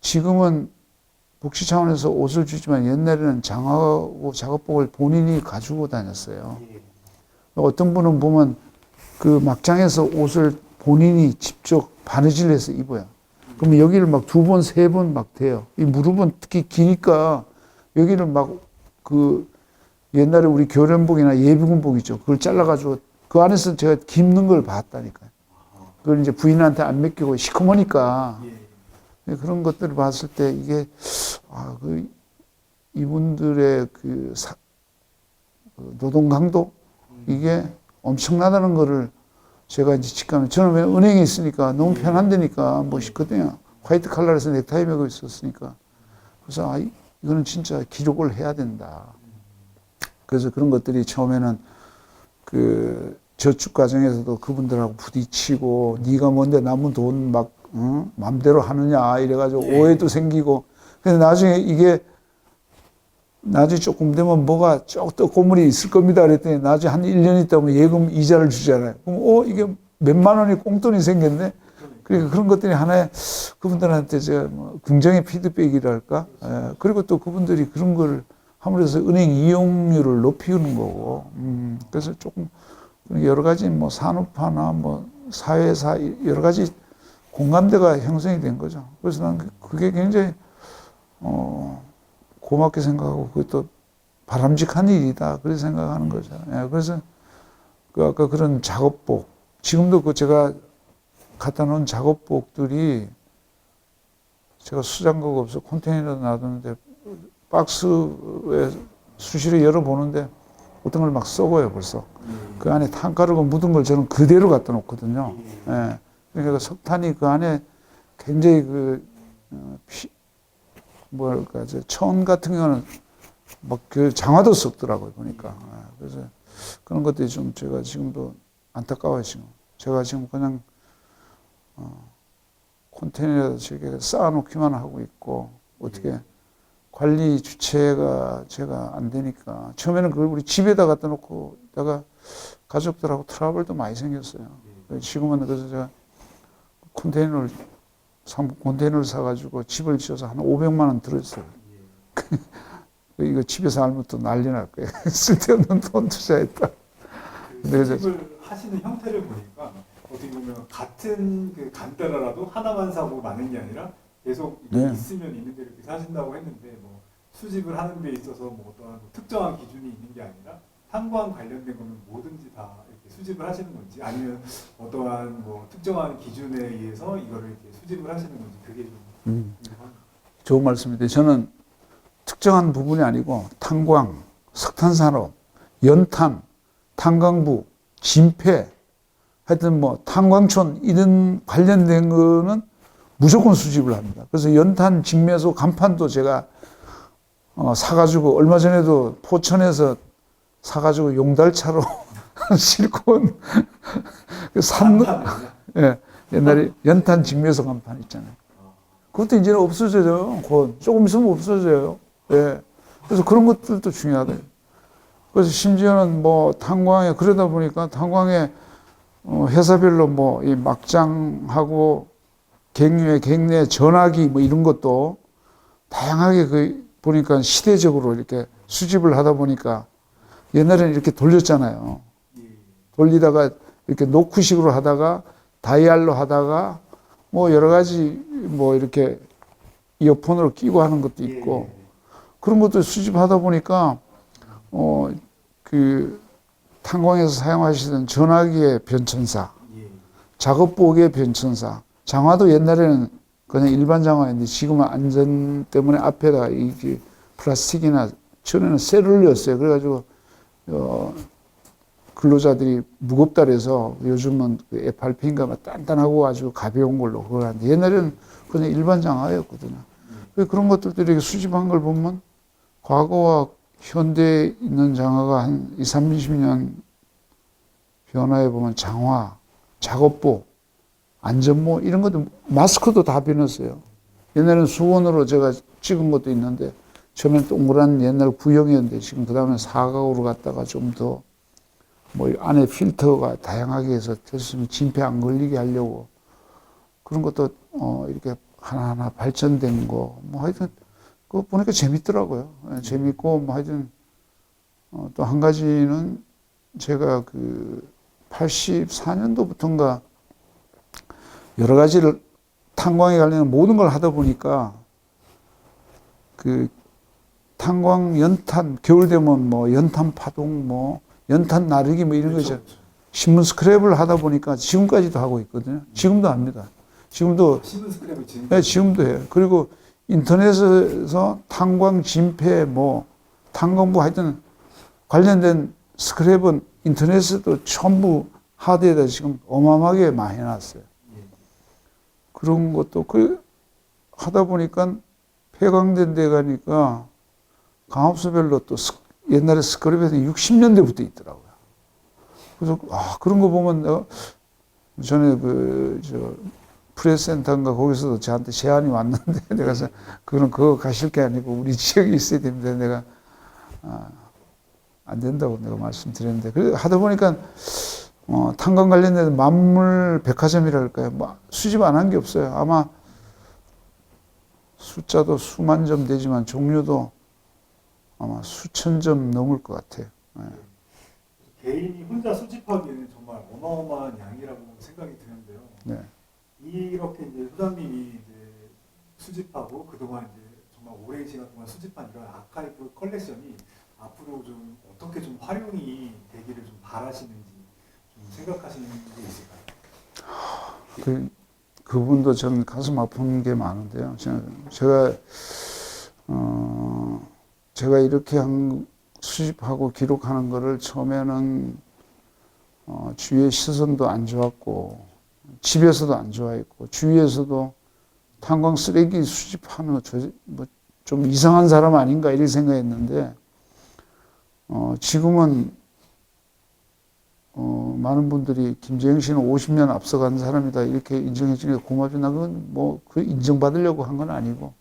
Speaker 2: 지금은 복지 차원에서 옷을 주지만 옛날에는 장화하고 작업복을 본인이 가지고 다녔어요.
Speaker 1: 예.
Speaker 2: 어떤 분은 보면 그 막장에서 옷을 본인이 직접 바느질해서 입어요. 그러면 여기를 막 2번, 3번 막 돼요. 이 무릎은 특히 기니까 여기를 막 그 옛날에 우리 교련복이나 예비군복 있죠. 그걸 잘라가지고 그 안에서 제가 깁는 걸 봤다니까요. 그걸 이제 부인한테 안 맡기고 시커머니까
Speaker 1: 예.
Speaker 2: 그런 것들을 봤을 때 이게 이분들의 그 노동 강도 이게 엄청나다는 거를 제가 이제 직감해. 저는 왜 은행에 있으니까 너무 편한데니까 멋있거든요. 화이트 칼라에서 넥타이 메고 있었으니까. 그래서 이거는 진짜 기록을 해야 된다. 그래서 그런 것들이 처음에는 그 저축 과정에서도 그분들하고 부딪히고 네가 뭔데 남은 돈 막 맘대로 하느냐 이래가지고 오해도 생기고. 근데 나중에 이게 나중에 조금 되면 뭐가 또 고물이 있을 겁니다. 그랬더니 나중에 한 1년 있다 보면 예금 이자를 주잖아요. 그럼 이게 몇만 원이 꽁돈이 생겼네. 그러니까 그런 것들이 하나의 그분들한테 제가 뭐 긍정의 피드백이랄까. 그리고 또 그분들이 그런 걸 함으로써 은행 이용률을 높이는 거고. 그래서 조금 여러 가지 뭐 산업화나 뭐 사회사 여러 가지 공감대가 형성이 된 거죠. 그래서 난 그게 굉장히 고맙게 생각하고 그것도 바람직한 일이다 그렇게 생각하는 거죠. 그래서 그 아까 그런 작업복 지금도 그 제가 갖다 놓은 작업복들이 제가 수장고가 없어 컨테이너에 놔뒀는데 박스에 수시로 열어보는데 어떤 걸 막 썩어요 벌써. 그 안에 탄가루가 묻은 걸 저는 그대로 갖다 놓거든요. 그러니까 석탄이 그 안에 굉장히 뭐랄까, 천 같은 경우는 막 그 장화도 썩더라고요, 보니까. 그래서 그런 것들이 좀 제가 지금도 안타까워요, 지금. 제가 지금 그냥, 컨테이너에다 저렇게 쌓아놓기만 하고 있고, 어떻게 관리 주체가 제가 안 되니까. 처음에는 그걸 우리 집에다 갖다 놓고 있다가 가족들하고 트러블도 많이 생겼어요. 지금은 그래서 제가 컨테이너를 사가지고 집을 지어서 한 500만 원 들었어요. 이거 집에서 알면 또 난리 날 거예요. 쓸데없는 돈 투자했다.
Speaker 1: 수집을 하시는 형태를 보니까 어떻게 보면 같은 그 간단하라도 하나만 사고 많은 게 아니라 계속 있으면 있는 대로 이렇게 사신다고 했는데 뭐 수집을 하는 데 있어서 뭐 어떠한 특정한 기준이 있는 게 아니라 탄광 관련된 거는 뭐든지 다 이렇게 수집을 하시는 건지 아니면 어떠한 뭐 특정한 기준에 의해서 이거를 이렇게 수집을 하시는 건지 그게 좀 궁금합니다.
Speaker 2: 좋은 말씀인데 저는 특정한 부분이 아니고 탄광, 석탄산업, 연탄, 탄광부, 진폐 하여튼 뭐 탄광촌 이런 관련된 거는 무조건 수집을 합니다. 그래서 연탄 직매소 간판도 제가 사가지고 얼마 전에도 포천에서 사가지고 용달차로 싣고 예, 옛날에 연탄 직매소 간판 있잖아요. 그것도 이제는 없어져요. 곧 조금 있으면 없어져요. 예. 그래서 그런 것들도 중요하다. 그래서 심지어는 뭐 탄광에 그러다 보니까 탄광에 회사별로 뭐 이 막장하고 갱내 전화기 뭐 이런 것도 다양하게 보니까 시대적으로 이렇게 수집을 하다 보니까 옛날에는 이렇게 돌렸잖아요. 돌리다가 이렇게 노크식으로 하다가 다이얼로 하다가 뭐 여러 가지 뭐 이렇게 이어폰으로 끼고 하는 것도 있고 그런 것도 수집하다 보니까 그 탄광에서 사용하시던 전화기의 변천사, 작업복의 변천사, 장화도 옛날에는 그냥 일반 장화였는데 지금은 안전 때문에 앞에다가 이게 플라스틱이나 전에는 셀룰이었어요. 그래가지고 근로자들이 무겁다 그래서 요즘은 FRP인가 단단하고 아주 가벼운 걸로 그걸 하는데 옛날에는 그냥 일반 장화였거든요. 그런 것들도 이렇게 수집한 걸 보면 과거와 현대에 있는 장화가 한 20, 30년 변화해 보면 장화, 작업복, 안전모 이런 것도 마스크도 다 변했어요. 옛날에는 수건으로 제가 찍은 것도 있는데 처음엔 동그란 옛날 구형이었는데 지금 그 다음에 사각으로 갔다가 좀 더 뭐 안에 필터가 다양하게 해서 됐으면 진폐 안 걸리게 하려고 그런 것도 이렇게 하나하나 발전된 거 뭐 하여튼 그거 보니까 재밌더라고요. 재밌고 뭐 하여튼 또 한 가지는 제가 그 84년도부터인가 여러 가지를 탄광에 관련된 모든 걸 하다 보니까 그 탄광 연탄 겨울 되면 뭐 연탄 파동 뭐 연탄 나르기 뭐 이런
Speaker 1: 그렇죠,
Speaker 2: 거죠.
Speaker 1: 그렇죠.
Speaker 2: 신문 스크랩을 하다 보니까 지금까지도 하고 있거든요. 지금도 합니다. 지금도
Speaker 1: 신문 스크랩을 지금
Speaker 2: 네, 지금도 해요. 그리고 인터넷에서 탄광 진폐 뭐 탄광부 하여튼 관련된 스크랩은 인터넷에도 전부 하드에다 지금 어마어마하게 많이 해놨어요.
Speaker 1: 예.
Speaker 2: 그런 것도 그 하다 보니까 폐광된 데 가니까 강압수별로 또 옛날에 스크랩에서 60년대부터 있더라고요. 그래서 그런 거 보면 내가 전에 프레스센터인가 거기서도 저한테 제안이 왔는데 내가 그거 가실 게 아니고 우리 지역에 있어야 됩니다. 내가 안 된다고 내가 말씀드렸는데 그래 하다 보니까 탄광 관련된 만물 백화점이랄까요. 뭐 수집 안 한 게 없어요. 아마 숫자도 수만 점 되지만 종류도 아마 수천 점 넘을 것 같아요. 네.
Speaker 1: 개인이 혼자 수집하기에는 정말 어마어마한 양이라고 생각이 드는데요.
Speaker 2: 네.
Speaker 1: 이렇게 이제 소장님이 이제 수집하고 그동안 이제 정말 오랜 시간 동안 수집한 이런 아카이브 컬렉션이 앞으로 좀 어떻게 좀 활용이 되기를 좀 바라시는지 좀 생각하시는 게 있을까요?
Speaker 2: 그분도 저는 가슴 아픈 게 많은데요. 제가 이렇게 수집하고 기록하는 거를 처음에는 주위의 시선도 안 좋았고 집에서도 안 좋아했고 주위에서도 탄광 쓰레기 수집하는 좀 이상한 사람 아닌가 이렇게 생각했는데 지금은 많은 분들이 김재영 씨는 50년 앞서간 사람이다 이렇게 인정해 주니까 고맙죠. 나 그건 뭐 그 인정받으려고 한 건 아니고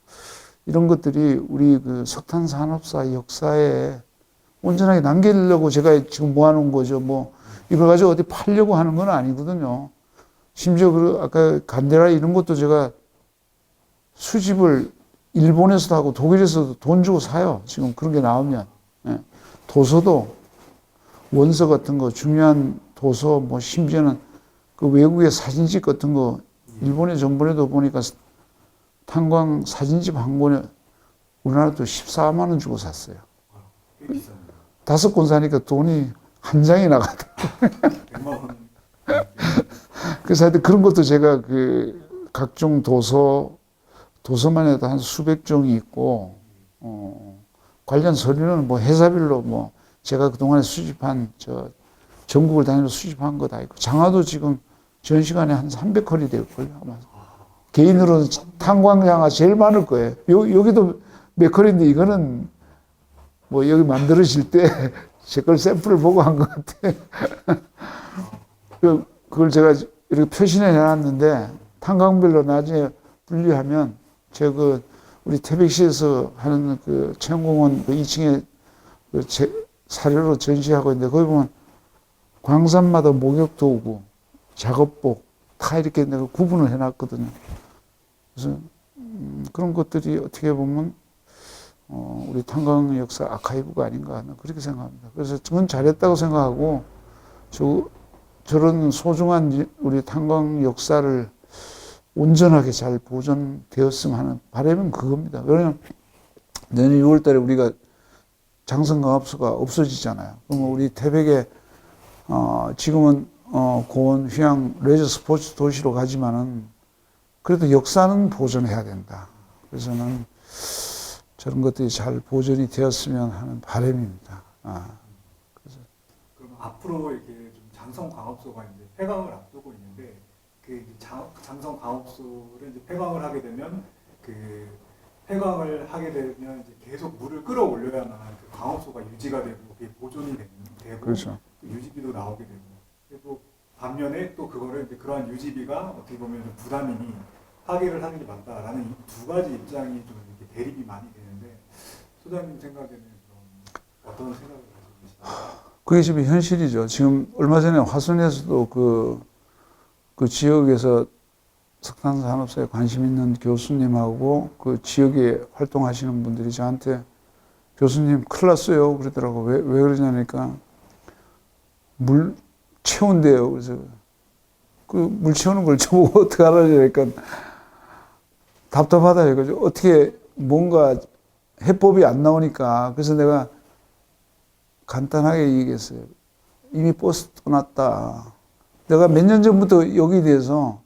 Speaker 2: 이런 것들이 우리 그 석탄 산업사 역사에 온전하게 남기려고 제가 지금 모아놓은 거죠. 뭐 이걸 가지고 어디 팔려고 하는 건 아니거든요. 심지어 아까 간데라 이런 것도 제가 수집을 일본에서도 하고 독일에서도 돈 주고 사요. 지금 그런 게 나오면. 예. 도서도 원서 같은 거 중요한 도서 뭐 심지어는 그 외국의 사진집 같은 거 일본에 전번에도 보니까 탄광 사진집 한 권에 우리나라도 14만 원 주고 샀어요.
Speaker 1: 꽤 비쌉니다.
Speaker 2: 5권 사니까 돈이 한 장이 나가더라고요.
Speaker 1: 100만 원.
Speaker 2: 그래서 하여튼 그런 것도 제가 그 각종 도서만 해도 한 수백 종이 있고, 관련 서류는 뭐 회사별로 뭐 제가 그동안에 수집한 전국을 다니면서 수집한 거 다 있고, 장화도 지금 전 시간에 한 300컬이 될걸요, 아마. 개인으로는 탄광장화 제일 많을 거예요. 여기도 몇 컬인데 이거는 뭐 여기 만들어질 때 제 걸 샘플을 보고 한 것 같아요. 그걸 제가 이렇게 표시해 놨는데 탄광별로 나중에 분리하면 제가 우리 태백시에서 하는 그 체험공원 그 2층에 사료로 전시하고 있는데 거기 보면 광산마다 목욕 도구, 작업복 다 이렇게 내가 구분을 해놨거든요. 그래서 그런 것들이 어떻게 보면 우리 탄광 역사 아카이브가 아닌가 하는 그렇게 생각합니다. 그래서 저는 잘했다고 생각하고 저런 소중한 우리 탄광 역사를 온전하게 잘 보존되었으면 하는 바람은 그겁니다. 왜냐하면 내년 6월 달에 우리가 장성강압소가 없어지잖아요. 그러면 우리 태백에 지금은 고원, 휴양, 레저 스포츠 도시로 가지만은 그래도 역사는 보존해야 된다. 그래서 저는 저런 것들이 잘 보존이 되었으면 하는 바람입니다.
Speaker 1: 그럼 앞으로 이렇게 좀 장성광업소가 이제 폐광을 앞두고 있는데 그 장성광업소를 이제 폐광을 하게 되면 그 폐광을 하게 되면 이제 계속 물을 끌어올려야만 그 광업소가 유지가 되고 그게 보존이 되고
Speaker 2: 그렇죠.
Speaker 1: 유지비도 나오게 되고 그리고 반면에 또 그거를 이제 그러한 유지비가 어떻게 보면 좀 부담이니 파괴를 하는 게 맞다라는 이 두 가지 입장이 좀 이렇게 대립이 많이 되는데 소장님 생각에는 그럼 어떤 생각을 가지고 계시나요?
Speaker 2: 그게 지금 현실이죠. 지금 얼마 전에 화순에서도 그 지역에서 석탄 산업사에 관심 있는 교수님하고 그 지역에 활동하시는 분들이 저한테 교수님 큰일 났어요 그러더라고. 왜 그러냐니까 물 채운대요. 그래서 그 물 채우는 걸 저보고 어떻게 하라니까 답답하다 이거죠. 어떻게 뭔가 해법이 안 나오니까. 그래서 내가 간단하게 얘기했어요. 이미 버스 떠났다. 내가 몇 년 전부터 여기에 대해서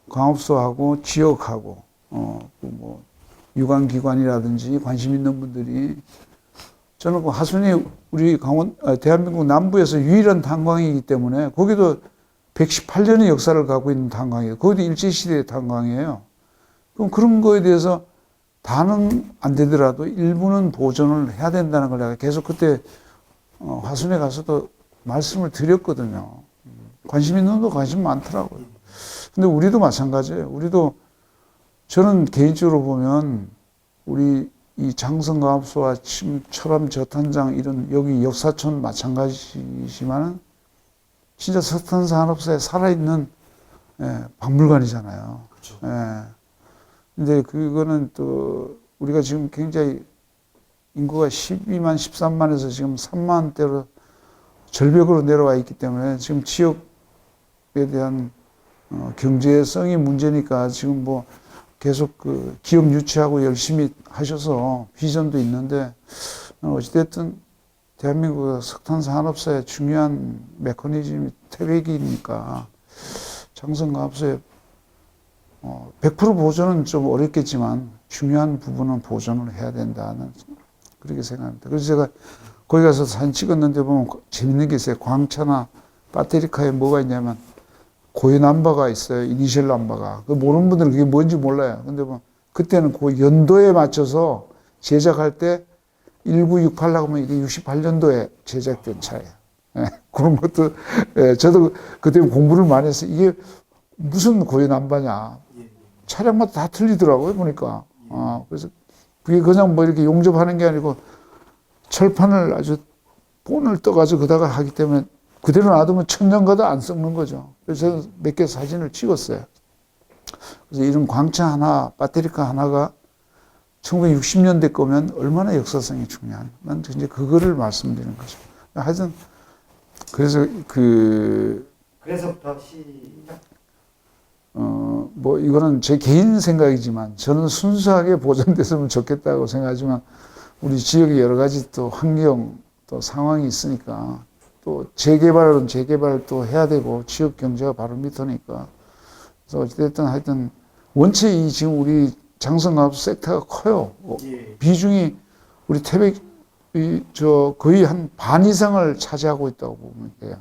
Speaker 2: 광업소하고 지역하고 뭐 유관기관이라든지 관심 있는 분들이 저는 그 하순이 우리 대한민국 남부에서 유일한 탄광이기 때문에 거기도 118년의 역사를 갖고 있는 탄광이에요. 거기도 일제시대의 탄광이에요. 그럼 그런 거에 대해서 다는 안 되더라도 일부는 보존을 해야 된다는 걸 내가 계속 그때 화순에 가서도 말씀을 드렸거든요. 관심 있는 분도 관심 많더라고요. 근데 우리도 마찬가지예요. 우리도 저는 개인적으로 보면 우리 이 장성과학소와 철암 저탄장 이런 여기 역사촌 마찬가지지만은 진짜 석탄 산업사에 살아있는 박물관이잖아요.
Speaker 1: 그렇죠.
Speaker 2: 근데 그거는 또 우리가 지금 굉장히 인구가 12만, 13만에서 지금 3만대로 절벽으로 내려와 있기 때문에 지금 지역에 대한 경제성이 문제니까 지금 뭐 계속 그 기업 유치하고 열심히 하셔서 비전도 있는데 어찌됐든 대한민국 석탄 산업사의 중요한 메커니즘이 태백이니까 장성과학소에 100% 보존은 좀 어렵겠지만 중요한 부분은 보존을 해야 된다는 그렇게 생각합니다. 그래서 제가 거기 가서 사진 찍었는데 보면 재밌는 게 있어요. 광차나 배터리카에 뭐가 있냐면 고연암바가 있어요. 이니셜 남바가. 그 모르는 분들은 그게 뭔지 몰라요. 근데 뭐 그때는 그 연도에 맞춰서 제작할 때 1968라고 하면 이게 68년도에 제작된 차예요. 그런 것도 저도 그때 공부를 많이 했어요. 이게 무슨 고연암바냐. 차량마다 다 틀리더라고요, 보니까. 그래서 그게 그냥 뭐 이렇게 용접하는 게 아니고 철판을 아주 본을 떠가지고 그다가 하기 때문에 그대로 놔두면 천년 가도 안 썩는 거죠. 그래서 저는 몇 개 사진을 찍었어요. 그래서 이런 광차 하나, 배터리카 하나가 1960년대 거면 얼마나 역사성이 중요한. 난 이제 그거를 말씀드리는 거죠. 하여튼,
Speaker 3: 그래서부터 시작.
Speaker 2: 뭐, 이거는 제 개인 생각이지만 저는 순수하게 보존됐으면 좋겠다고 생각하지만 우리 지역에 여러 가지 또 환경 또 상황이 있으니까 또 재개발은 재개발을 또 해야 되고 지역 경제가 바로 밑으니까 그래서 어찌됐든 하여튼 원체 이 지금 우리 장성과학소 섹터가 커요. 비중이 우리 태백 거의 한 반 이상을 차지하고 있다고 보면 돼요.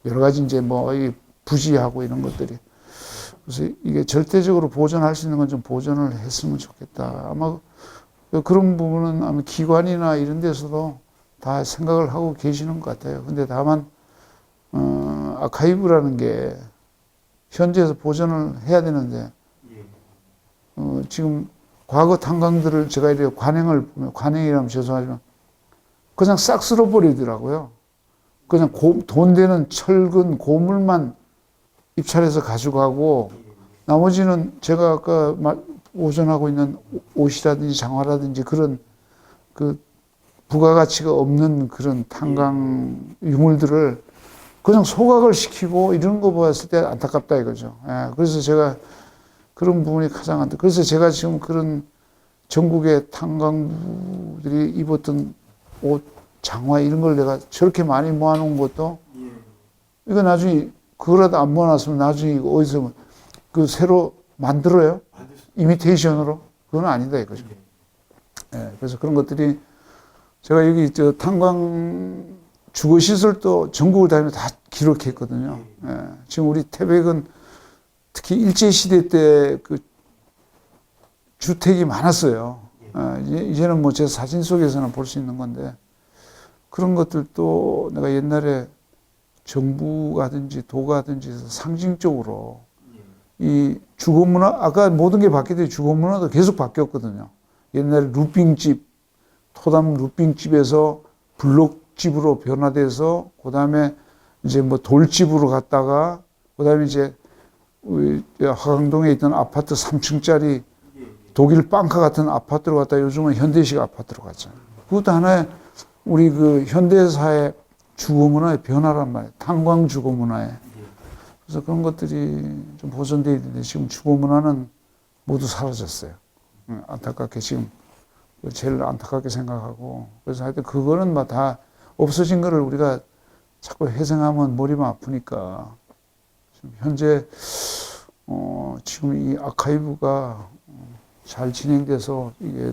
Speaker 2: 여러 가지 이제 뭐 부지하고 이런 것들이 그래서 이게 절대적으로 보존할 수 있는 건 좀 보존을 했으면 좋겠다. 아마 그런 부분은 아마 기관이나 이런 데서도 다 생각을 하고 계시는 것 같아요. 근데 다만 아카이브라는 게 현지에서 보존을 해야 되는데 지금 과거 탄광들을 제가 이렇게 관행을 보면 관행이라면 죄송하지만 그냥 싹 쓸어버리더라고요. 그냥 돈 되는 철근 고물만 입찰해서 가져가고 나머지는 제가 아까 보존하고 있는 옷이라든지 장화라든지 그런 그 부가가치가 없는 그런 탄광 유물들을 그냥 소각을 시키고 이런 거 보았을 때 안타깝다 이거죠. 그래서 제가 그런 부분이 가장 안타깝다. 그래서 제가 지금 그런 전국의 탄광부들이 입었던 옷, 장화 이런 걸 내가 저렇게 많이 모아놓은 것도 이거 나중에 그거라도 안 모아놨으면 나중에 이거 어디서 그 새로 만들어요? 이미테이션으로? 그건 아니다 이거죠. 그래서 그런 것들이 제가 여기 탄광 주거시설도 전국을 다니면서 다 기록했거든요. 지금 우리 태백은 특히 일제시대 때 그 주택이 많았어요. 이제는 뭐 제 사진 속에서는 볼 수 있는 건데 그런 것들도 내가 옛날에 정부가든지 도가든지 상징적으로 이 주거 문화, 아까 모든 게 바뀌듯이 주거 문화도 계속 바뀌었거든요. 옛날에 루핑집, 토담 루핑집에서 블록집으로 변화돼서, 그 다음에 이제 뭐 돌집으로 갔다가, 그 다음에 이제 우리 화강동에 있던 아파트 3층짜리 독일 빵카 같은 아파트로 갔다 요즘은 현대식 아파트로 갔잖아요. 그것도 하나의 우리 그 현대사의 주거 문화의 변화란 말이에요. 탄광 주거 문화에. 그래서 그런 것들이 좀 보존되어 있는데 지금 주거 문화는 모두 사라졌어요. 안타깝게 지금 제일 안타깝게 생각하고, 그래서 하여튼 그거는 막 다 없어진 거를 우리가 자꾸 회상하면 머리만 아프니까 지금 현재 지금 이 아카이브가 잘 진행돼서 이게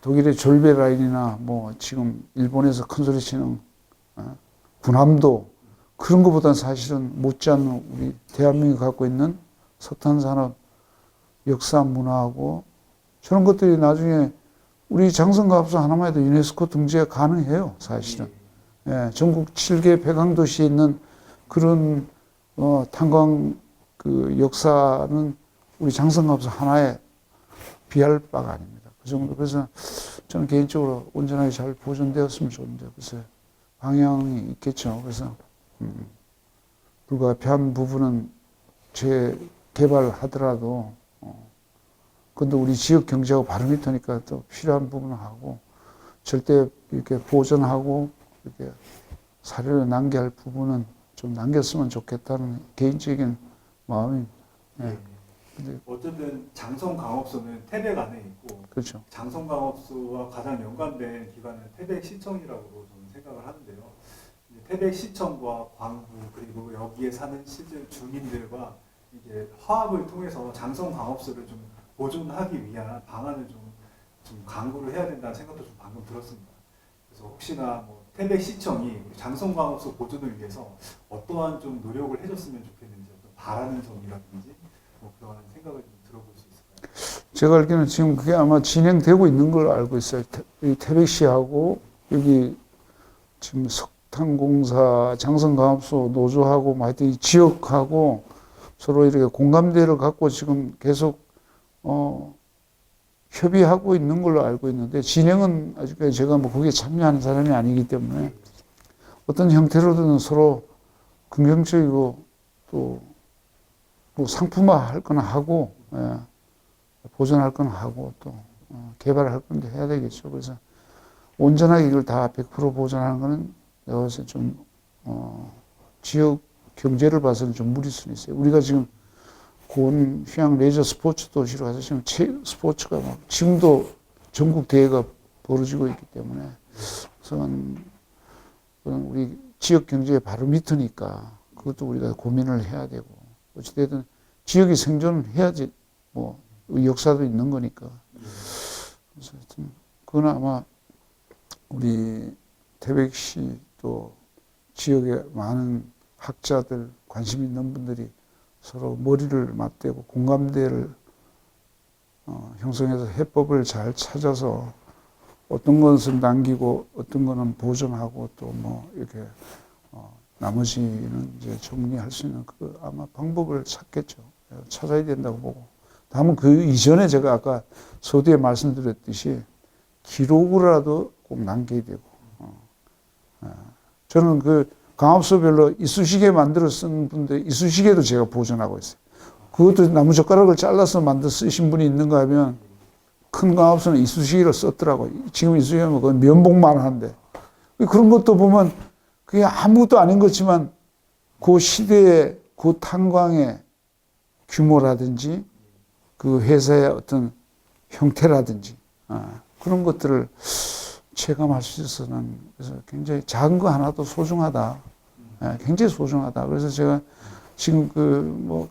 Speaker 2: 독일의 졸베 라인이나 뭐 지금 일본에서 큰 소리 치는 군함도 그런 것보다는 사실은 못지않는 우리 대한민국이 갖고 있는 석탄산업 역사 문화하고 저런 것들이 나중에 우리 장성가합수 하나만 해도 유네스코 등재가 가능해요, 사실은. 예, 전국 7개 폐강도시에 있는 그런 탄광 그 역사는 우리 장성가합수 하나에 비할 바가 아닙니다. 그 정도. 그래서 저는 개인적으로 온전하게 잘 보존되었으면 좋은데, 그래서 방향이 있겠죠. 그래서 불가피한 부분은 재개발하더라도 근데 우리 지역 경제하고 바로미터니까 또 필요한 부분을 하고 절대 이렇게 보존하고 이렇게 사료를 남겨야 할 부분은 좀 남겼으면 좋겠다는 개인적인 마음입니다. 예. 근데
Speaker 1: 어쨌든 장성강업소는 태백 안에 있고
Speaker 2: 그렇죠.
Speaker 1: 장성강업소와 가장 연관된 기관은 태백시청이라고 저는 생각을 하는데요. 이제 태백시청과 광부 그리고 여기에 사는 실제 주민들과 이게 화합을 통해서 장성강업소를 좀 보존하기 위한 방안을 좀 강구를 해야 된다는 생각도 좀 방금 들었습니다. 그래서 혹시나 뭐 태백시청이 장성강업소 보존을 위해서 어떠한 좀 노력을 해줬으면 좋겠는지, 어떤 바라는 점이라든지 뭐 그런 생각을 좀 들어볼 수 있을까요?
Speaker 2: 제가 알기로는 지금 그게 아마 진행되고 있는 걸 알고 있어요. 이 태백시하고 여기 지금 석탄공사, 장성강업소 노조하고 뭐 하여튼 이 지역하고 서로 이렇게 공감대를 갖고 지금 계속 협의하고 있는 걸로 알고 있는데 진행은 아직까지 제가 뭐 거기에 참여하는 사람이 아니기 때문에 어떤 형태로든 서로 긍정적이고 또 뭐 상품화 할 거나 하고 보존할 거나 하고 또 개발할 건데 해야 되겠죠. 그래서 온전하게 이걸 다 100% 보존하는 거는 내가 봤을 때 좀 지역 경제를 봐서는 좀 무리수는 있어요. 우리가 지금 고원 휴양 레저 스포츠 도시로 가서 지금 스포츠가 막 지금도 전국 대회가 벌어지고 있기 때문에 우선 우리 지역 경제의 바로 밑이니까 그것도 우리가 고민을 해야 되고 어찌됐든 지역이 생존을 해야지 뭐 역사도 있는 거니까. 그래서 하여튼 그건 아마 우리 태백시 또 지역에 많은 학자들 관심 있는 분들이 서로 머리를 맞대고 공감대를 형성해서 해법을 잘 찾아서 어떤 것은 남기고 어떤 것은 보존하고 또 뭐 이렇게 나머지는 이제 정리할 수 있는 그 아마 방법을 찾겠죠. 찾아야 된다고 보고. 다음은 그 이전에 제가 아까 서두에 말씀드렸듯이 기록이라도 꼭 남겨야 되고. 저는 그 강업소별로 이쑤시개 만들어 쓴 분들 이쑤시개도 제가 보존하고 있어요. 그것도 나무젓가락을 잘라서 만들어 쓰신 분이 있는가 하면 큰 강업소는 이쑤시개를 썼더라고요. 지금 이쑤시개는 그 면봉만 한데 그런 것도 보면 그게 아무것도 아닌 것지만 그 시대의 그 탄광의 규모라든지 그 회사의 어떤 형태라든지 그런 것들을 체감할 수 있어서는 그래서 굉장히 작은 거 하나도 소중하다. 굉장히 소중하다. 그래서 제가 지금 그 뭐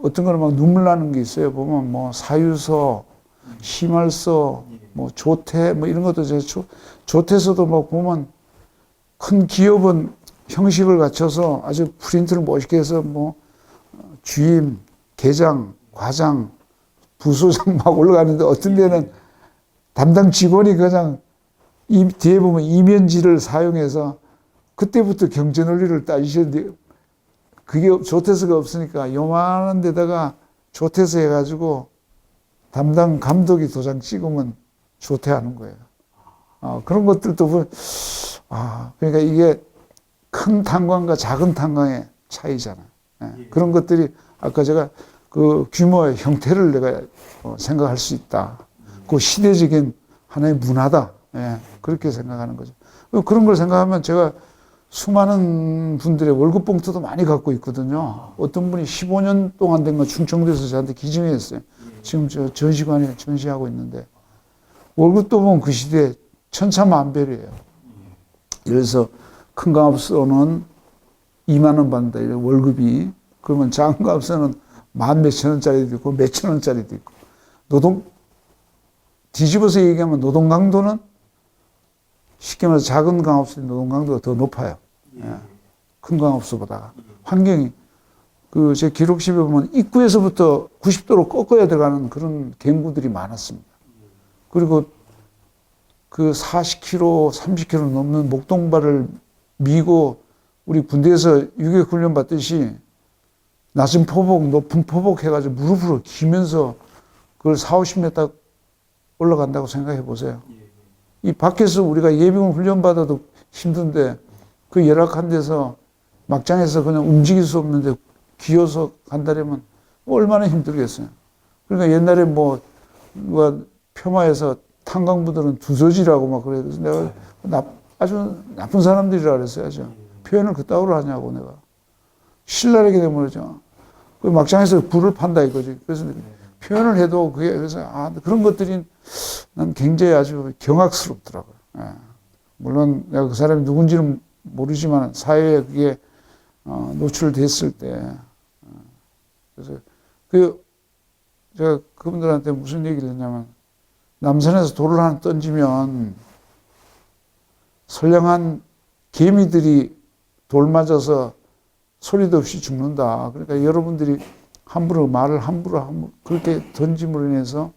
Speaker 2: 어떤 거는 막 눈물 나는 게 있어요. 보면 뭐 사유서, 희말서, 뭐 조태 뭐 이런 것도 제가 조태서도 막 보면 큰 기업은 형식을 갖춰서 아주 프린트를 멋있게 해서 뭐 주임, 계장, 과장, 부소장 막 올라가는데 어떤 데는 담당 직원이 그냥 이 뒤에 보면 이면지를 사용해서 그때부터 경제 논리를 따지셨는데 그게 조태서가 없으니까 요만한 데다가 조태서 해가지고 담당 감독이 도장 찍으면 조퇴하는 거예요. 그런 것들도 그러니까 이게 큰 탄광과 작은 탄광의 차이잖아요. 예. 그런 것들이 아까 제가 그 규모의 형태를 내가 생각할 수 있다. 그 시대적인 하나의 문화다. 예. 그렇게 생각하는 거죠. 그런 걸 생각하면 제가 수많은 분들의 월급 봉투도 많이 갖고 있거든요. 어떤 분이 15년 동안 된 거 충청도에서 저한테 기증했어요. 지금 저 전시관에 전시하고 있는데 월급도 보면 그 시대에 천차만별이에요. 예를 들어서 큰 값으로는 2만 원 받는다. 이래 월급이. 그러면 작은 값으로는 만 몇천 원짜리도 있고 몇천 원짜리도 있고. 뒤집어서 얘기하면 노동 강도는 쉽게 말해서 작은 강업소의 노동 강도가 더 높아요. 예. 큰 강업소보다. 환경이 제 기록집에 보면 입구에서부터 90도로 꺾어야 들어가는 그런 갱구들이 많았습니다. 그리고 그 40km, 30km 넘는 목동발을 미고 우리 군대에서 유격 훈련 받듯이 낮은 포복, 높은 포복 해가지고 무릎으로 기면서 그걸 40, 50m 올라간다고 생각해 보세요. 이 밖에서 우리가 예비군 훈련 받아도 힘든데 그 열악한 데서 막장에서 그냥 움직일 수 없는데 기어서 간다면 얼마나 힘들겠어요. 그러니까 옛날에 누가 폄하해서 탄광부들은 두저지라고 막 그래요. 그래서 내가 아주 나쁜 사람들이라 그랬어요. 아주. 표현을 그따위로 하냐고 내가. 신랄하게 되면 그러죠. 그 막장에서 불을 판다 이거지. 그래서 표현을 해도 그래서 그런 것들이 난 굉장히 아주 경악스럽더라고요. 예. 물론 내가 그 사람이 누군지는 모르지만 사회에 그게 노출됐을 때 그래서 제가 그분들한테 무슨 얘기를 했냐면 남산에서 돌을 하나 던지면 선량한 개미들이 돌 맞아서 소리도 없이 죽는다. 그러니까 여러분들이 말을 함부로 그렇게 던짐으로 인해서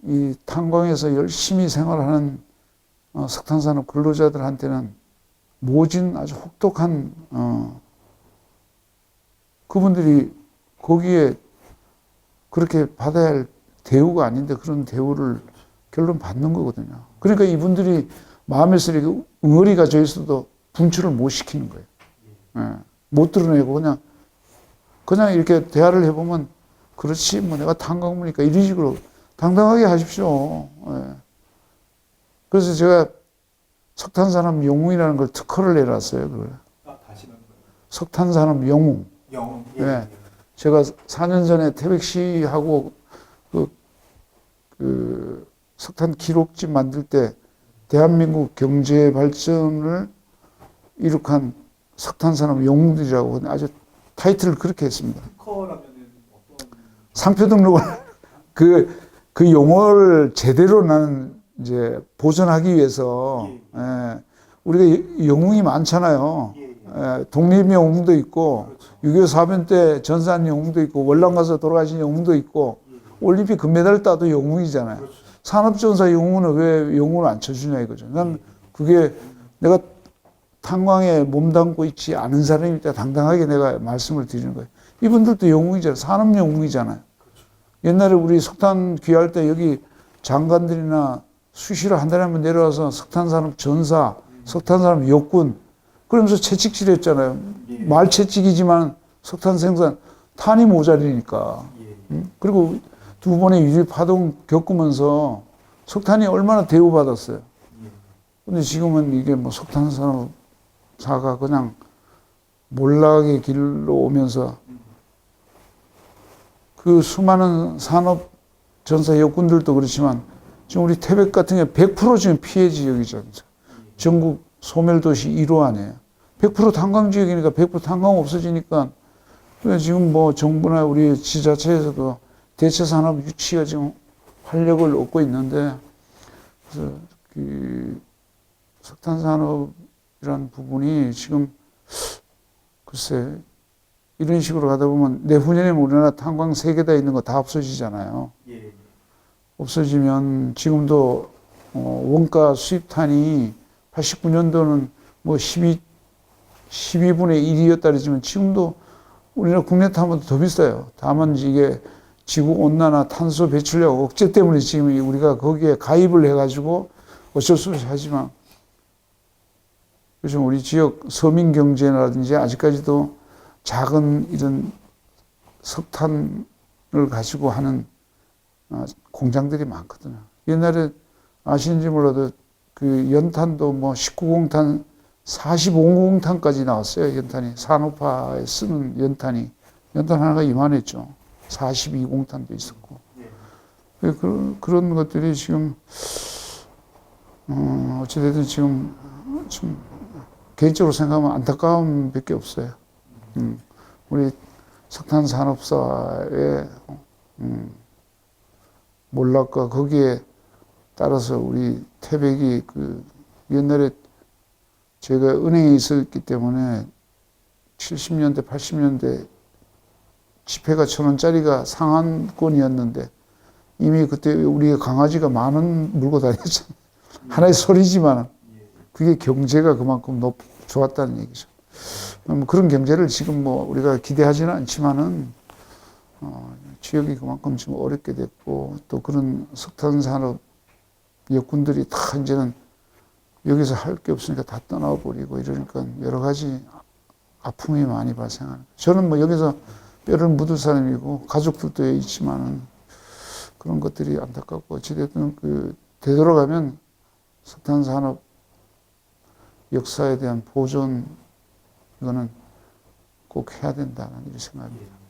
Speaker 2: 이 탄광에서 열심히 생활하는 석탄산업 근로자들한테는 모진 아주 혹독한 그분들이 거기에 그렇게 받아야 할 대우가 아닌데 그런 대우를 결론 받는 거거든요. 그러니까 이분들이 마음에서 이렇게 응어리가 져 있어도 분출을 못 시키는 거예요. 예. 못 드러내고 그냥 이렇게 대화를 해보면 그렇지 내가 탄광무니까 이런 식으로 당당하게 하십시오. 예. 그래서 제가 석탄산업 영웅이라는 걸 특허를 내놨어요. 그걸.
Speaker 1: 다시 말해요.
Speaker 2: 석탄산업 영웅.
Speaker 1: 영웅.
Speaker 2: 예. 제가 4년 전에 태백시하고 그 석탄 기록집 만들 때 대한민국 경제 발전을 이룩한 석탄산업 영웅들이라고 아주 타이틀을 그렇게 했습니다.
Speaker 1: 특허라면은 어떤
Speaker 2: 상표 등록을 그 용어를 제대로 나는 이제 보존하기 위해서 우리가 영웅이 많잖아요. 독립 영웅도 있고
Speaker 1: 그렇죠.
Speaker 2: 6.25 사변 때 전사한 영웅도 있고 월남 가서 돌아가신 영웅도 있고 올림픽 금메달 따도 영웅이잖아요.
Speaker 1: 그렇죠.
Speaker 2: 산업전사 영웅은 왜 영웅을 안 쳐주냐 이거죠. 난 그게 내가 탄광에 몸담고 있지 않은 사람이니까 당당하게 내가 말씀을 드리는 거예요. 이분들도 영웅이잖아요. 산업 영웅이잖아요.
Speaker 1: 그렇죠.
Speaker 2: 옛날에 우리 석탄 귀할 때 여기 장관들이나 수시로 한 달에 한 번 내려와서 석탄산업 전사, 석탄산업 역군 그러면서 채찍질 했잖아요. 말 채찍이지만 석탄 생산 탄이 모자리니까. 그리고 두 번의 유리 파동 겪으면서 석탄이 얼마나 대우받았어요. 근데 지금은 이게 석탄산업사가 그냥 몰락의 길로 오면서 그 수많은 산업 전사 역군들도 그렇지만 지금 우리 태백 같은 경우 100% 지금 피해 지역이죠. 전국 소멸도시 1호 안에 100% 탄광 지역이니까 100% 탄광 없어지니까 지금 정부나 우리 지자체에서도 대체 산업 유치가 지금 활력을 얻고 있는데 그래서 석탄 산업이라는 부분이 지금 글쎄 이런 식으로 가다 보면 내후년에 우리나라 탄광 3개 있는 거 다 없어지잖아요. 없어지면 지금도 원가 수입탄이 89년도는 12분의 1이었다 그러지만 지금도 우리나라 국내탑보다 더 비싸요. 다만 이게 지구온난화 탄소 배출량 억제 때문에 지금 우리가 거기에 가입을 해가지고 어쩔 수 없이 하지만 요즘 우리 지역 서민 경제라든지 아직까지도 작은 이런 석탄을 가지고 하는 공장들이 많거든요. 옛날에 아시는지 몰라도 그 연탄도 뭐 19공탄, 45공탄까지 나왔어요. 연탄이. 산업화에 쓰는 연탄 하나가 이만했죠. 42공탄도 있었고. 그런 것들이 지금, 어찌됐든 지금 좀 개인적으로 생각하면 안타까움 밖에 없어요. 우리 석탄 산업사의, 몰락과 거기에 따라서 우리 태백이 그 옛날에 제가 은행에 있었기 때문에 70년대, 80년대 지폐가 1,000원짜리가 상한권이었는데 이미 그때 우리가 강아지가 10,000원 물고 다녔잖아요. 하나의 소리지만 그게 경제가 그만큼 좋았다는 얘기죠. 그런 경제를 지금 뭐 우리가 기대하지는 않지만은 지역이 그만큼 지금 어렵게 됐고 또 그런 석탄 산업 역군들이 다 이제는 여기서 할 게 없으니까 다 떠나버리고 이러니까 여러 가지 아픔이 많이 발생하는. 저는 뭐 여기서 뼈를 묻을 사람이고 가족들도 있지만은 그런 것들이 안타깝고 어찌됐든 그 되돌아가면 석탄 산업 역사에 대한 보존 이거는 꼭 해야 된다는 이런 생각입니다.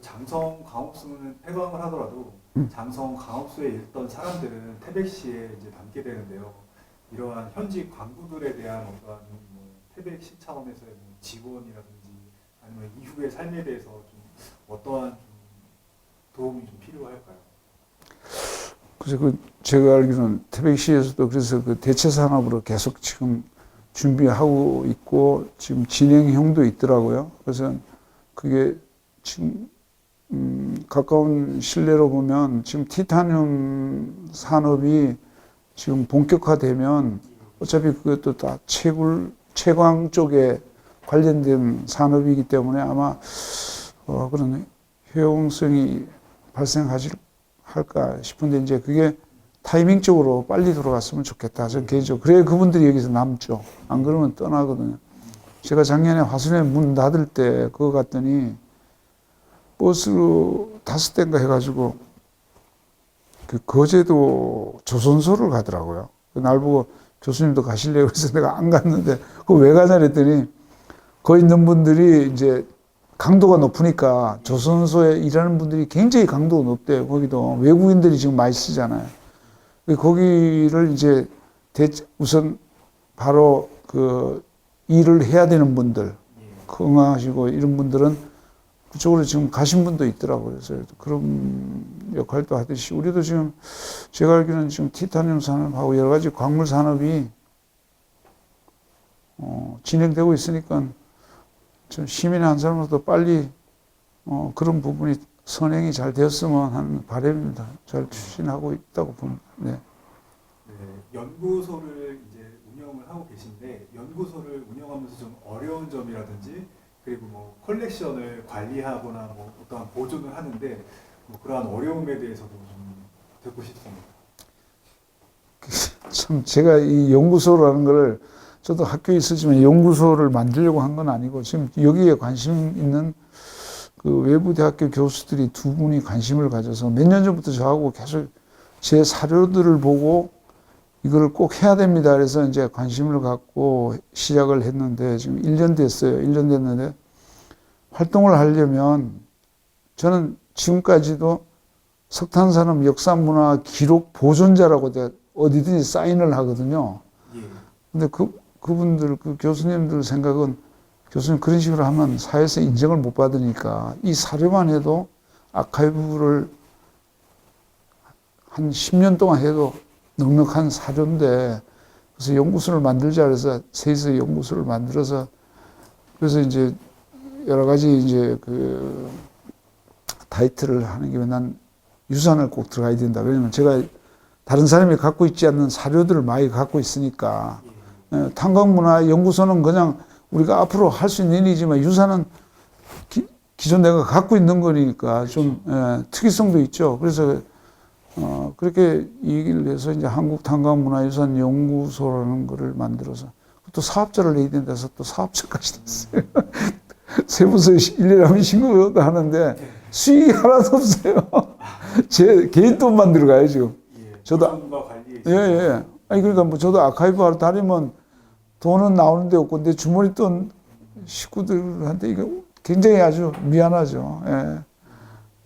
Speaker 1: 장성 광업수는 폐광을 하더라도 장성 광업소에 있던 사람들은 태백시에 이제 남게 되는데요. 이러한 현지 광부들에 대한 어떠한 뭐 태백시 차원에서의 뭐 지원이라든지 아니면 이후의 삶에 대해서 좀 어떠한 좀 도움이 좀 필요할까요?
Speaker 2: 그래서 제가 알기로는 태백시에서도 그래서 그 대체 산업으로 계속 지금 준비하고 있고 지금 진행형도 있더라고요. 그래서 그게 지금 가까운 실내로 보면 지금 티타늄 산업이 지금 본격화되면 어차피 그것도 다 채광 쪽에 관련된 산업이기 때문에 아마 그런 효용성이 발생할까 싶은데 이제 그게 타이밍적으로 빨리 돌아갔으면 좋겠다. 저는 개인적으로. 그래야 그분들이 여기서 남죠. 안 그러면 떠나거든요. 제가 작년에 화순에 문 닫을 때 그거 갔더니 버스로 5대인가 해가지고 그 거제도 조선소를 가더라고요. 날 보고 교수님도 가실래요? 그래서 내가 안 갔는데 그거 왜 가냐 그랬더니 거기 있는 분들이 이제 강도가 높으니까 조선소에 일하는 분들이 굉장히 강도가 높대요. 거기도 외국인들이 지금 많이 쓰잖아요. 거기를 이제 우선 바로 그 일을 해야 되는 분들 건강하시고 이런 분들은 그쪽으로 지금 가신 분도 있더라고요. 그래서 그런 역할도 하듯이 우리도 지금 제가 알기로는 지금 티타늄 산업하고 여러 가지 광물 산업이 진행되고 있으니까 좀 시민의 한 사람으로도 빨리 그런 부분이 선행이 잘 되었으면 하는 바람입니다. 잘 추진하고 있다고 봅니다. 네.
Speaker 1: 네, 연구소를 이제 운영을 하고 계신데 연구소를 운영하면서 좀 어려운 점이라든지 그리고 뭐 컬렉션을 관리하거나 뭐 어떠한 보존을 하는데 뭐 그러한 어려움에 대해서도 좀 듣고 싶습니다.
Speaker 2: 참 제가 이 연구소라는 걸 저도 학교에 있었지만 연구소를 만들려고 한 건 아니고 지금 여기에 관심 있는 그 외부 대학교 교수들이 2분이 관심을 가져서 몇 년 전부터 저하고 계속 제 사료들을 보고 이걸 꼭 해야 됩니다. 그래서 이제 관심을 갖고 시작을 했는데 지금 1년 됐어요. 1년 됐는데 활동을 하려면 저는 지금까지도 석탄산업 역사문화 기록 보존자라고 어디든지 사인을 하거든요. 근데 그분들, 그 교수님들 생각은 교수님 그런 식으로 하면 사회에서 인정을 못 받으니까 이 사료만 해도 아카이브를 한 10년 동안 해도 넉넉한 사료인데 그래서 연구소를 만들자 그래서 셋이서 연구소를 만들어서 그래서 이제 여러 가지 이제 그 타이틀을 하는 게 난 유산을 꼭 들어가야 된다. 왜냐면 제가 다른 사람이 갖고 있지 않는 사료들을 많이 갖고 있으니까 탄광문화 연구소는 그냥 우리가 앞으로 할 수 있는 일이지만 유산은 기존 내가 갖고 있는 거니까 좀 특이성도 있죠. 그래서 그렇게 얘기를 해서 이제 한국탄광문화유산연구소라는 거를 만들어서 또 사업자를 내야 된다서 또 사업자까지 됐어요. 세무서 1년에 하면 신고도 하는데 수익이 하나도 없어요. 제 개인 돈만 들어가요 지금. 저도 예. 아니 그러니까 뭐 저도 아카이브 하러 다니면 돈은 나오는데 없고 내 주머니 돈 식구들한테 이게 굉장히 아주 미안하죠. 예.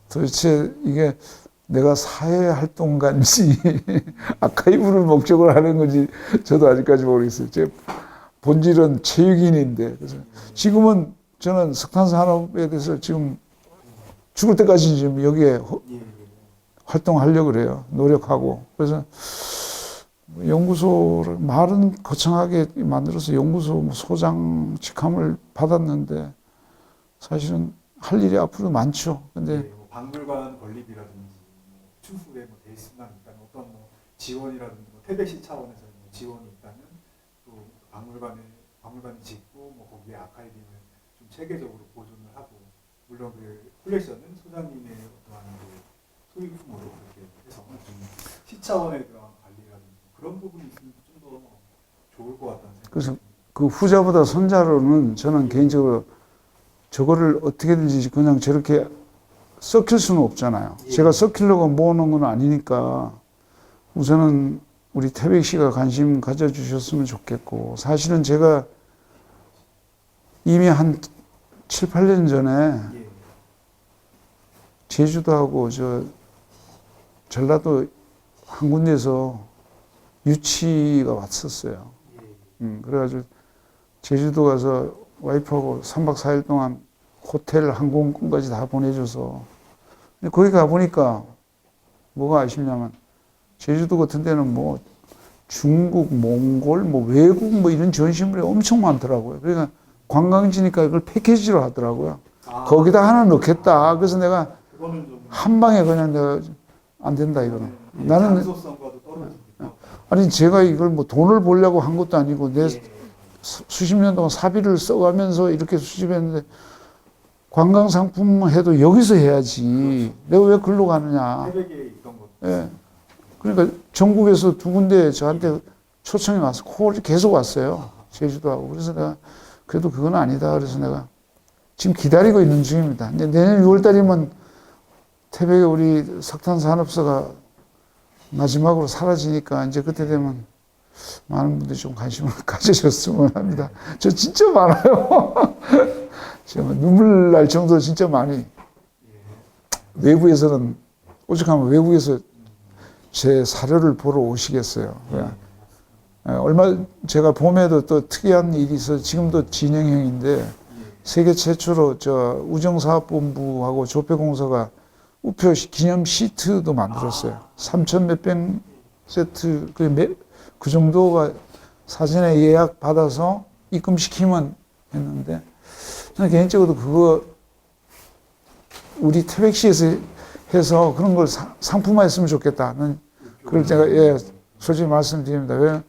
Speaker 2: 도대체 이게 내가 사회 활동가인지 아카이브를 목적으로 하는 건지 저도 아직까지 모르겠어요. 제 본질은 체육인인데 그래서 지금은 저는 석탄 산업에 대해서 지금 죽을 때까지 지금 여기에 활동하려고 그래요. 노력하고. 그래서 연구소를 말은 거창하게 만들어서 연구소 소장 직함을 받았는데 사실은 할 일이 앞으로 많죠. 근데
Speaker 1: 뭐 박물관 건립이라든지 추후에 뭐 돼 있으면 어떤 뭐 지원이라든지 뭐 태백시 차원에서 뭐 지원이 있다면 또 박물관을 짓고 뭐 거기에 아카이빙을 좀 체계적으로 보존을 하고 물론 그 콜렉션은 소장님의 어떠한 그 소유품으로 그렇게 해서 좀 시차원에 들어간 관리라든지 그런 부분이 있으면 좀 더 좋을 것 같다는 생각이
Speaker 2: 그래서
Speaker 1: 듭니다.
Speaker 2: 그 후자보다 선자로는 저는 개인적으로 저거를 어떻게든지 그냥 저렇게 썩힐 수는 없잖아요. 제가 썩히려고 모으는 건 아니니까 우선은 우리 태백 씨가 관심 가져주셨으면 좋겠고 사실은 제가 이미 한 7, 8년 전에 제주도하고 저 전라도 한 군데에서 유치가 왔었어요. 그래가지고 제주도 가서 와이프하고 3박 4일 동안 호텔 항공권까지 다 보내줘서 거기 가보니까 뭐가 아쉽냐면 제주도 같은 데는 뭐 중국, 몽골, 뭐 외국 뭐 이런 전시물이 엄청 많더라고요. 그러니까 관광지니까 이걸 패키지로 하더라고요. 거기다 하나 넣겠다. 그래서 내가 한 방에 그냥 내가 안 된다 이거는. 나는
Speaker 1: 장소성과도 떨어지니까.
Speaker 2: 아니 제가 이걸 뭐 돈을 벌려고 한 것도 아니고 내 수십 년 동안 사비를 써가면서 이렇게 수집했는데 관광 상품 해도 여기서 해야지. 내가 왜 글로 가느냐.
Speaker 1: 태백에 있던 것.
Speaker 2: 예. 그러니까 전국에서 두 군데 저한테 초청이 와서 콜이 계속 왔어요. 제주도하고. 그래서 내가 그래도 그건 아니다. 그래서 내가 지금 기다리고 있는 중입니다. 근데 내년 6월 달이면 태백에 우리 석탄산업소가 마지막으로 사라지니까 이제 그때 되면 많은 분들이 좀 관심을 가지셨으면 합니다. 저 진짜 많아요. 제가 눈물 날 정도로 진짜 많이. 외부에서는, 오죽하면 외국에서 제 사료를 보러 오시겠어요. 얼마, 제가 봄에도 또 특이한 일이 있어서 지금도 진행형인데, 세계 최초로 저 우정사업본부하고 조폐공사가 우표 기념 시트도 만들었어요. 3,000 몇백 세트, 그 정도가 사전에 예약 받아서 입금시키면 했는데, 저는 개인적으로 그거 우리 태백시에서 해서 그런 걸 상품화했으면 좋겠다는 그걸 제가 솔직히 말씀드립니다. 왜?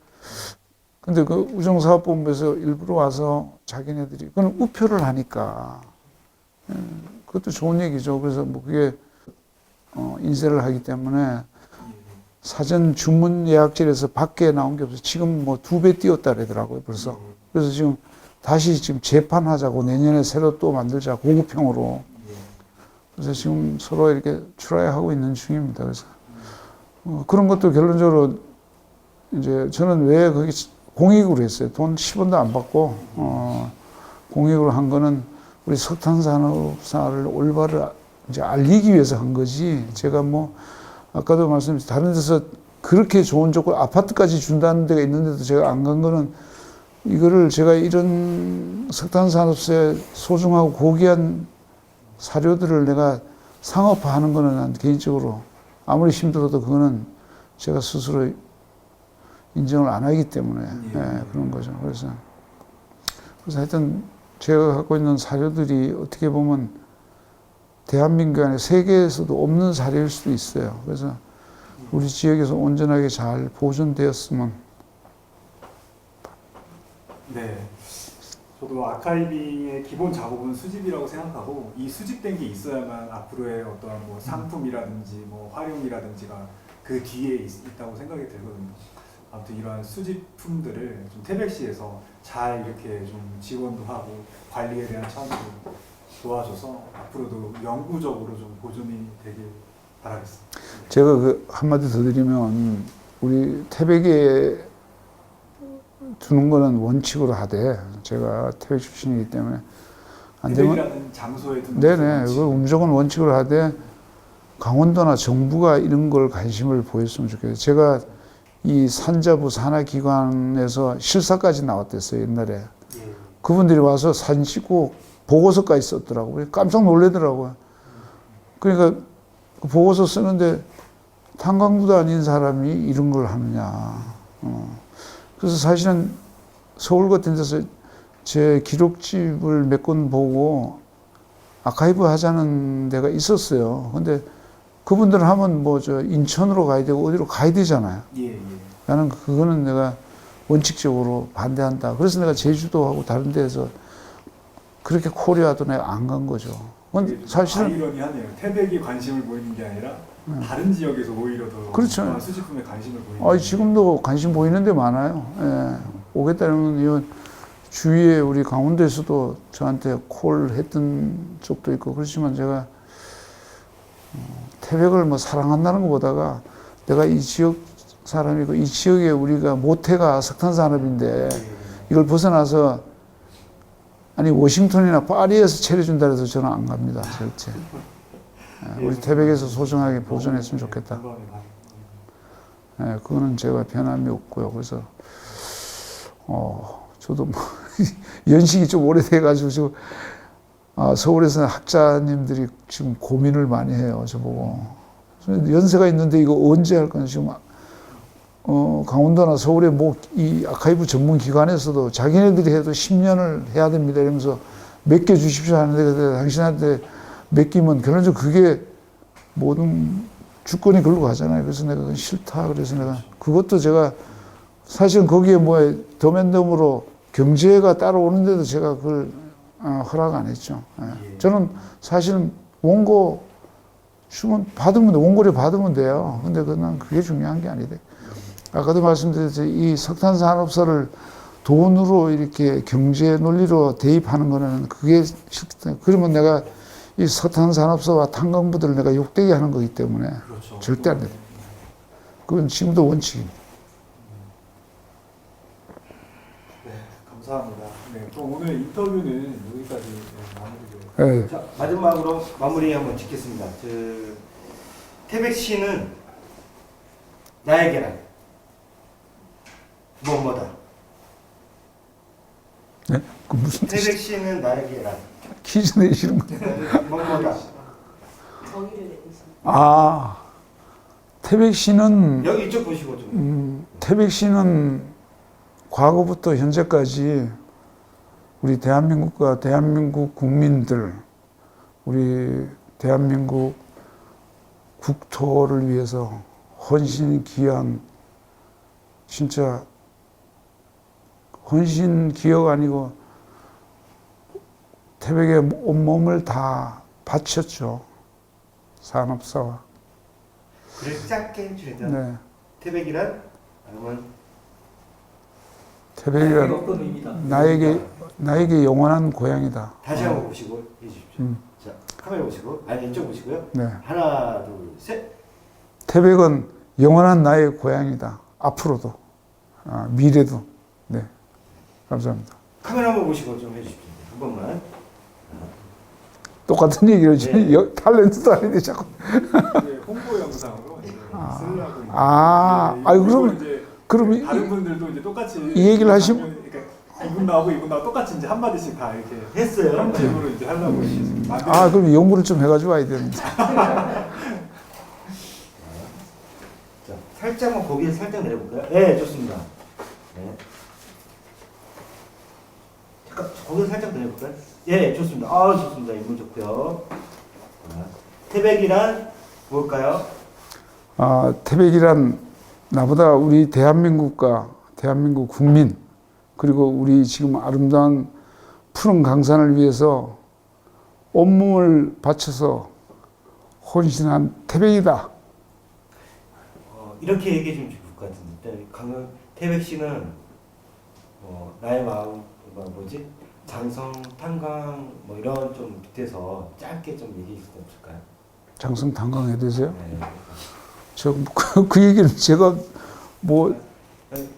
Speaker 2: 근데 그 우정사업본부에서 일부러 와서 자기네들이 그건 우표를 하니까 그것도 좋은 얘기죠. 그래서 뭐 그게 인쇄를 하기 때문에 사전 주문 예약실에서 밖에 나온 게 없어서 지금 뭐 2배 뛰었다 그러더라고요, 벌써. 그래서 지금 다시 지금 재판하자고 내년에 새로 또 만들자, 고급형으로. 그래서 지금 서로 이렇게 트라이하고 있는 중입니다. 그래서 그런 것도 결론적으로 이제 저는 왜 거기 공익으로 했어요. 돈 10원도 안 받고, 공익으로 한 거는 우리 석탄산업사를 올바로 이제 알리기 위해서 한 거지. 제가 뭐, 아까도 말씀드렸듯이 다른 데서 그렇게 좋은 조건, 아파트까지 준다는 데가 있는데도 제가 안 간 거는 이거를 제가 이런 석탄산업소에 소중하고 고귀한 사료들을 내가 상업화하는 거는 난 개인적으로 아무리 힘들어도 그거는 제가 스스로 인정을 안 하기 때문에 그런 거죠. 그래서 하여튼 제가 갖고 있는 사료들이 어떻게 보면 대한민국 안에 세계에서도 없는 사료일 수도 있어요. 그래서 우리 지역에서 온전하게 잘 보존되었으면.
Speaker 1: 네. 저도 아카이빙의 기본 작업은 수집이라고 생각하고 이 수집된 게 있어야만 앞으로의 어떤 뭐 상품이라든지 뭐 활용이라든지가 그 뒤에 있다고 생각이 들거든요. 아무튼 이러한 수집품들을 좀 태백시에서 잘 이렇게 좀 지원도 하고 관리에 대한 차원도 도와줘서 앞으로도 영구적으로 좀 보존이 되길 바라겠습니다.
Speaker 2: 제가 그 한마디 더 드리면 우리 태백에 두는 거는 원칙으로 하되 제가 태백 출신이기 때문에 안 되면
Speaker 1: 태백이라는 장소에 두는
Speaker 2: 네네
Speaker 1: 것은
Speaker 2: 그걸 무조건 원칙으로 하되 강원도나 정부가 이런 걸 관심을 보였으면 좋겠어요. 제가 이 산자부 산하기관에서 실사까지 나왔댔어요 옛날에.
Speaker 1: 예.
Speaker 2: 그분들이 와서 사진 찍고 보고서까지 썼더라고요. 깜짝 놀래더라고요. 그러니까 그 보고서 쓰는데 탄광부도 아닌 사람이 이런 걸 하느냐. 그래서 사실은 서울 같은 데서 제 기록집을 몇 권 보고 아카이브 하자는 데가 있었어요. 근데 그분들 하면 뭐 저 인천으로 가야 되고 어디로 가야 되잖아요.
Speaker 1: 예, 예.
Speaker 2: 나는 그거는 내가 원칙적으로 반대한다. 그래서 내가 제주도하고 다른 데에서 그렇게 콜이와도 내가 안 간 거죠.
Speaker 1: 이게 좀
Speaker 2: 사실은
Speaker 1: 아이러니하네요. 태백이 관심을 보이는 게 아니라 다른 지역에서 오히려 더
Speaker 2: 그렇죠.
Speaker 1: 그러한 수집품에 관심을 보이는.
Speaker 2: 지금도 관심 보이는 데 많아요. 예. 오겠다는 이유 주위에 우리 강원도에서도 저한테 콜 했던 적도 있고 그렇지만 제가 태백을 뭐 사랑한다는 것보다가 내가 이 지역 사람이고 이 지역에 우리가 모태가 석탄산업인데 이걸 벗어나서 아니 워싱턴이나 파리에서 차려준다 해서 저는 안 갑니다 절대. 우리 태백에서 소중하게 보존했으면 좋겠다. 그거는 제가 변함이 없고요. 그래서 저도 뭐 연식이 좀 오래돼가지고 지금 서울에서는 학자님들이 지금 고민을 많이 해요. 저보고 연세가 있는데 이거 언제 할 거냐 지금 강원도나 서울에 뭐 이 아카이브 전문 기관에서도 자기네들이 해도 10년을 해야 됩니다. 이러면서 맡겨 주십시오 하는데 당신한테 맡기면 결론적으로 그게 모든 주권이 글로 가잖아요. 그래서 내가 그건 싫다. 그래서 내가 그것도 제가 사실은 거기에 뭐 도면덤으로 경제가 따라오는데도 제가 그걸 허락 안 했죠. 저는 사실은 원고 주문 받으면 원고료 받으면 돼요. 근데 그건 그게 중요한 게 아니다. 아까도 말씀드렸듯이 이 석탄 산업소를 돈으로 이렇게 경제 논리로 대입하는 거는 그게 싫다. 그러면 내가 이 석탄 산업소와 탄광부들을 내가 욕되게 하는 거기 때문에
Speaker 1: 그렇죠.
Speaker 2: 절대 안 돼. 그건 지금도 원칙입니다.
Speaker 1: 네, 감사합니다. 네, 그럼 오늘 인터뷰는 여기까지 마무리를.
Speaker 2: 네.
Speaker 3: 자, 마지막으로 마무리 한번 짓겠습니다. 태백시는 나의 계란 뭐뭐다.
Speaker 2: 네? 그 무슨 뜻이
Speaker 3: 태백시는 나의 계란
Speaker 2: 퀴즈 내시는 거?
Speaker 3: 뭐뭐다.
Speaker 4: 정의를 내리십니다.
Speaker 2: 태백시는
Speaker 3: 여기 이쪽 보시고 좀.
Speaker 2: 태백시는 과거부터 현재까지 우리 대한민국과 대한민국 국민들, 우리 대한민국 국토를 위해서 헌신기한 진짜 헌신기여가 아니고 태백에 온몸을 다 바쳤죠. 산업사와.
Speaker 3: 그래 짧게 해주시면
Speaker 2: 네.
Speaker 3: 태백이란 여러분
Speaker 2: 태백이란
Speaker 5: 어떤 의미다?
Speaker 2: 나에게 영원한 고향이다.
Speaker 3: 다시 한번 보시고 해주십시오.
Speaker 2: 음.
Speaker 3: 자 카메라 보시고 아니 이쪽 보시고요.
Speaker 2: 네.
Speaker 3: 하나 둘 셋.
Speaker 2: 태백은 영원한 나의 고향이다. 앞으로도, 미래도. 네, 감사합니다.
Speaker 3: 카메라 한번 보시고 좀 해주십시오. 한 번만.
Speaker 2: 똑같은 얘기를
Speaker 3: 네.
Speaker 2: 탤런트도 아닌데 자꾸.
Speaker 1: 이제 홍보 영상으로 이제 쓰려고.
Speaker 2: 아유, 그럼-
Speaker 1: 이제
Speaker 2: 그럼
Speaker 1: 다른 분들도 이제 똑같이
Speaker 2: 이 얘기를 하시면-
Speaker 1: 그러니까 이분 나오고 똑같이 이제 한 마디씩 다 이렇게
Speaker 3: 했어요.
Speaker 1: 편집으로 이제 하려고 이렇게 만들어.
Speaker 2: 그럼 연구를 좀 해가지고 와야 되는데.
Speaker 3: 자 살짝만 고개를 살짝 내려볼까요? 네 좋습니다. 네. 잠깐 고개를 살짝 내려볼까요? 예 좋습니다. 좋습니다. 인물 좋고요. 자, 태백이란 뭘까요?
Speaker 2: 태백이란 나보다 우리 대한민국과 대한민국 국민, 그리고 우리 지금 아름다운 푸른 강산을 위해서 온몸을 바쳐서 헌신한 태백이다.
Speaker 3: 이렇게 얘기해 주면 좋을 것 같은데 태백 씨는 나의 마음 뭐지 장성 탄광 뭐 이런 좀 밑에서 짧게 좀 얘기해 줄 수 없을까요?
Speaker 2: 장성 탄광에 대해서요?
Speaker 3: 네.
Speaker 2: 그 얘기는 제가 뭐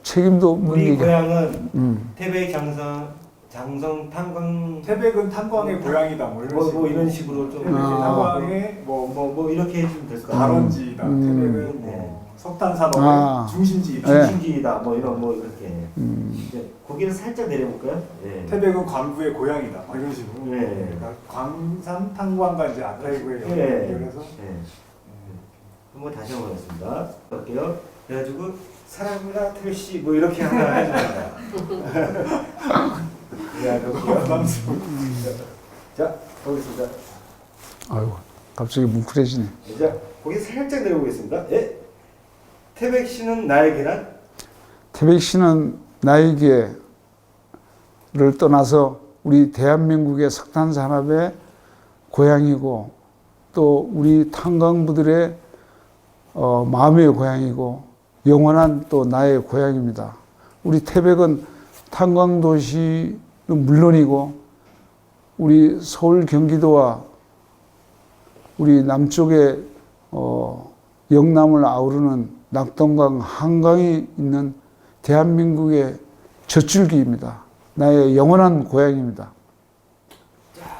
Speaker 2: 책임도 없는
Speaker 3: 우리
Speaker 2: 얘기.
Speaker 3: 고향은 태백 장성 탄광
Speaker 1: 태백은 탄광의 고향이다. 뭐 이런
Speaker 3: 뭐
Speaker 1: 식으로.
Speaker 3: 이런 식으로 좀
Speaker 1: 태백이
Speaker 2: 아.
Speaker 1: 탄광의
Speaker 3: 뭐 이렇게 해주면 될 것 같아요.
Speaker 1: 발원지이다. 태백은
Speaker 3: 네.
Speaker 1: 뭐 석탄 산업의
Speaker 2: 아.
Speaker 1: 중심지이다.
Speaker 2: 네.
Speaker 3: 중심지이다 뭐 이런 뭐 이렇게 고개를 살짝 내려볼까요? 네.
Speaker 1: 태백은 광부의 고향이다. 뭐 이런 식으로.
Speaker 3: 네.
Speaker 1: 그러니까 광산 탄광과 이제 아카이브의
Speaker 3: 네.
Speaker 1: 연결해서
Speaker 3: 네. 한번 다시 한번 하겠습니다. 할게요. 그래가지고 사랑합니다 태백 씨뭐 이렇게 하나 해줍니다. 네,
Speaker 1: 부담스러워.
Speaker 3: 자, 가보겠습니다.
Speaker 2: 아이고, 갑자기 뭉클해지네.
Speaker 3: 자, 고개 살짝 내려보겠습니다. 예. 태백 씨는 나의 계란?
Speaker 2: 태백 씨는 나에게를 떠나서 우리 대한민국의 석탄 산업의 고향이고 또 우리 탄광부들의 마음의 고향이고 영원한 또 나의 고향입니다. 우리 태백은 탄광도시는 물론이고 우리 서울 경기도와 우리 남쪽에 영남을 아우르는 낙동강 한강이 있는 대한민국의 젖줄기입니다. 나의 영원한 고향입니다.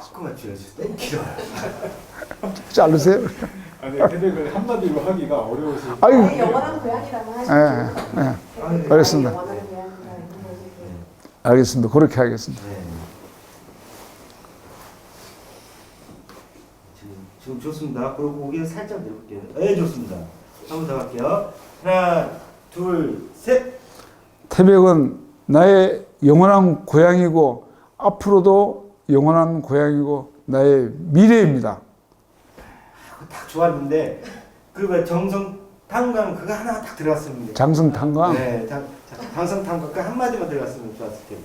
Speaker 3: 조금만 줄여주세요. 너무 길어요.
Speaker 2: 자르세요.
Speaker 1: 아니 태백을 한마디로 하기가 어려우시.
Speaker 2: 아유,
Speaker 4: 나의 영원한 고향이라고 하시죠.
Speaker 2: 예, 알겠습니다.
Speaker 4: 나의 영원한 고향이다 이런 거지.
Speaker 2: 알겠습니다. 그렇게 하겠습니다.
Speaker 3: 네. 지금 좋습니다. 그리고 고개를 살짝 내볼게요. 네, 좋습니다. 한 번 더 갈게요. 하나, 둘, 셋.
Speaker 2: 태백은 나의 영원한 고향이고 앞으로도 영원한 고향이고 나의 미래입니다.
Speaker 3: 딱 좋았는데 그 정성 탄광 그거 하나 딱 들어갔습니다.
Speaker 2: 장성 탄광.
Speaker 3: 네, 장성 탄광 그 한마디만 들어갔으면 좋았을 텐데.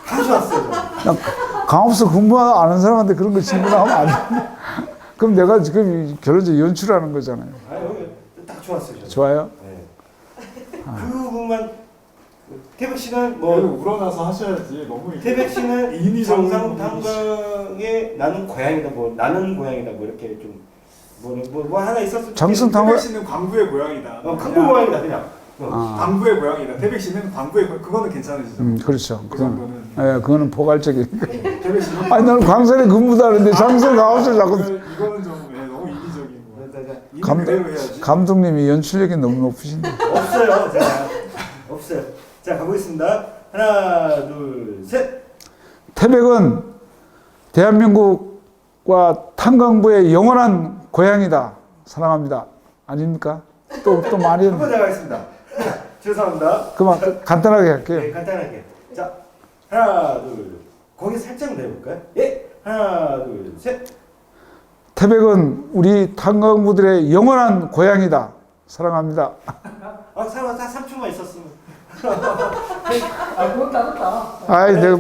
Speaker 3: 다 좋았어요. 저는.
Speaker 2: 강업소 근무하는 사람한테 그런 거 질문하면 안 돼. 그럼 내가 지금 결론적으로 연출하는 거잖아요.
Speaker 3: 아, 여기 딱 좋았어요. 저는.
Speaker 2: 좋아요?
Speaker 3: 네. 그 부분만 태백 씨는
Speaker 1: 뭐
Speaker 3: 뭐
Speaker 1: 우러나서 하셔야지. 너무 이렇게
Speaker 3: 태백 씨는
Speaker 1: 인위적인
Speaker 3: 정상 탄광에 나는 고향이다 뭐 나는 고향이다 뭐 이렇게 좀 뭐 하나 있었을
Speaker 2: 장성
Speaker 1: 태백
Speaker 2: 탄광.
Speaker 1: 씨는 광부의 고향이다.
Speaker 3: 강부 고향이다 그냥.
Speaker 2: 아,
Speaker 1: 광부의 고향이다. 태백 씨는 광부의 그거는 괜찮으시죠?
Speaker 2: 그렇죠.
Speaker 1: 그
Speaker 2: 그건,
Speaker 1: 정도는.
Speaker 2: 예, 그거는 포괄적이니까.
Speaker 1: 태백 씨는
Speaker 2: 아니 나는 광산에 근무도 하는데 장성 강업소 자꾸
Speaker 1: 이거는 좀 너무 이기적인 거. 있는
Speaker 2: 감독,
Speaker 1: 그대로 해야지.
Speaker 2: 감독님이 연출력이 너무 높으신데.
Speaker 3: 없어요. 제가 없어요. 자 가보겠습니다. 하나 둘 셋.
Speaker 2: 태백은 대한민국과 탄광부의 영원한 고향이다. 사랑합니다. 아닙니까? 또 많이
Speaker 3: 한 번 더 가겠습니다. 죄송합니다.
Speaker 2: 그만 간단하게 할게요.
Speaker 3: 네, 간단하게. 자 하나 둘 고개 살짝 내볼까요? 예. 하나 둘 셋.
Speaker 2: 태백은 우리 탄광부들의 영원한 고향이다. 사랑합니다.
Speaker 3: 아, 사람 다 3초만 있었으면.
Speaker 4: 아, 그건 따졌다.
Speaker 2: 아이, 내가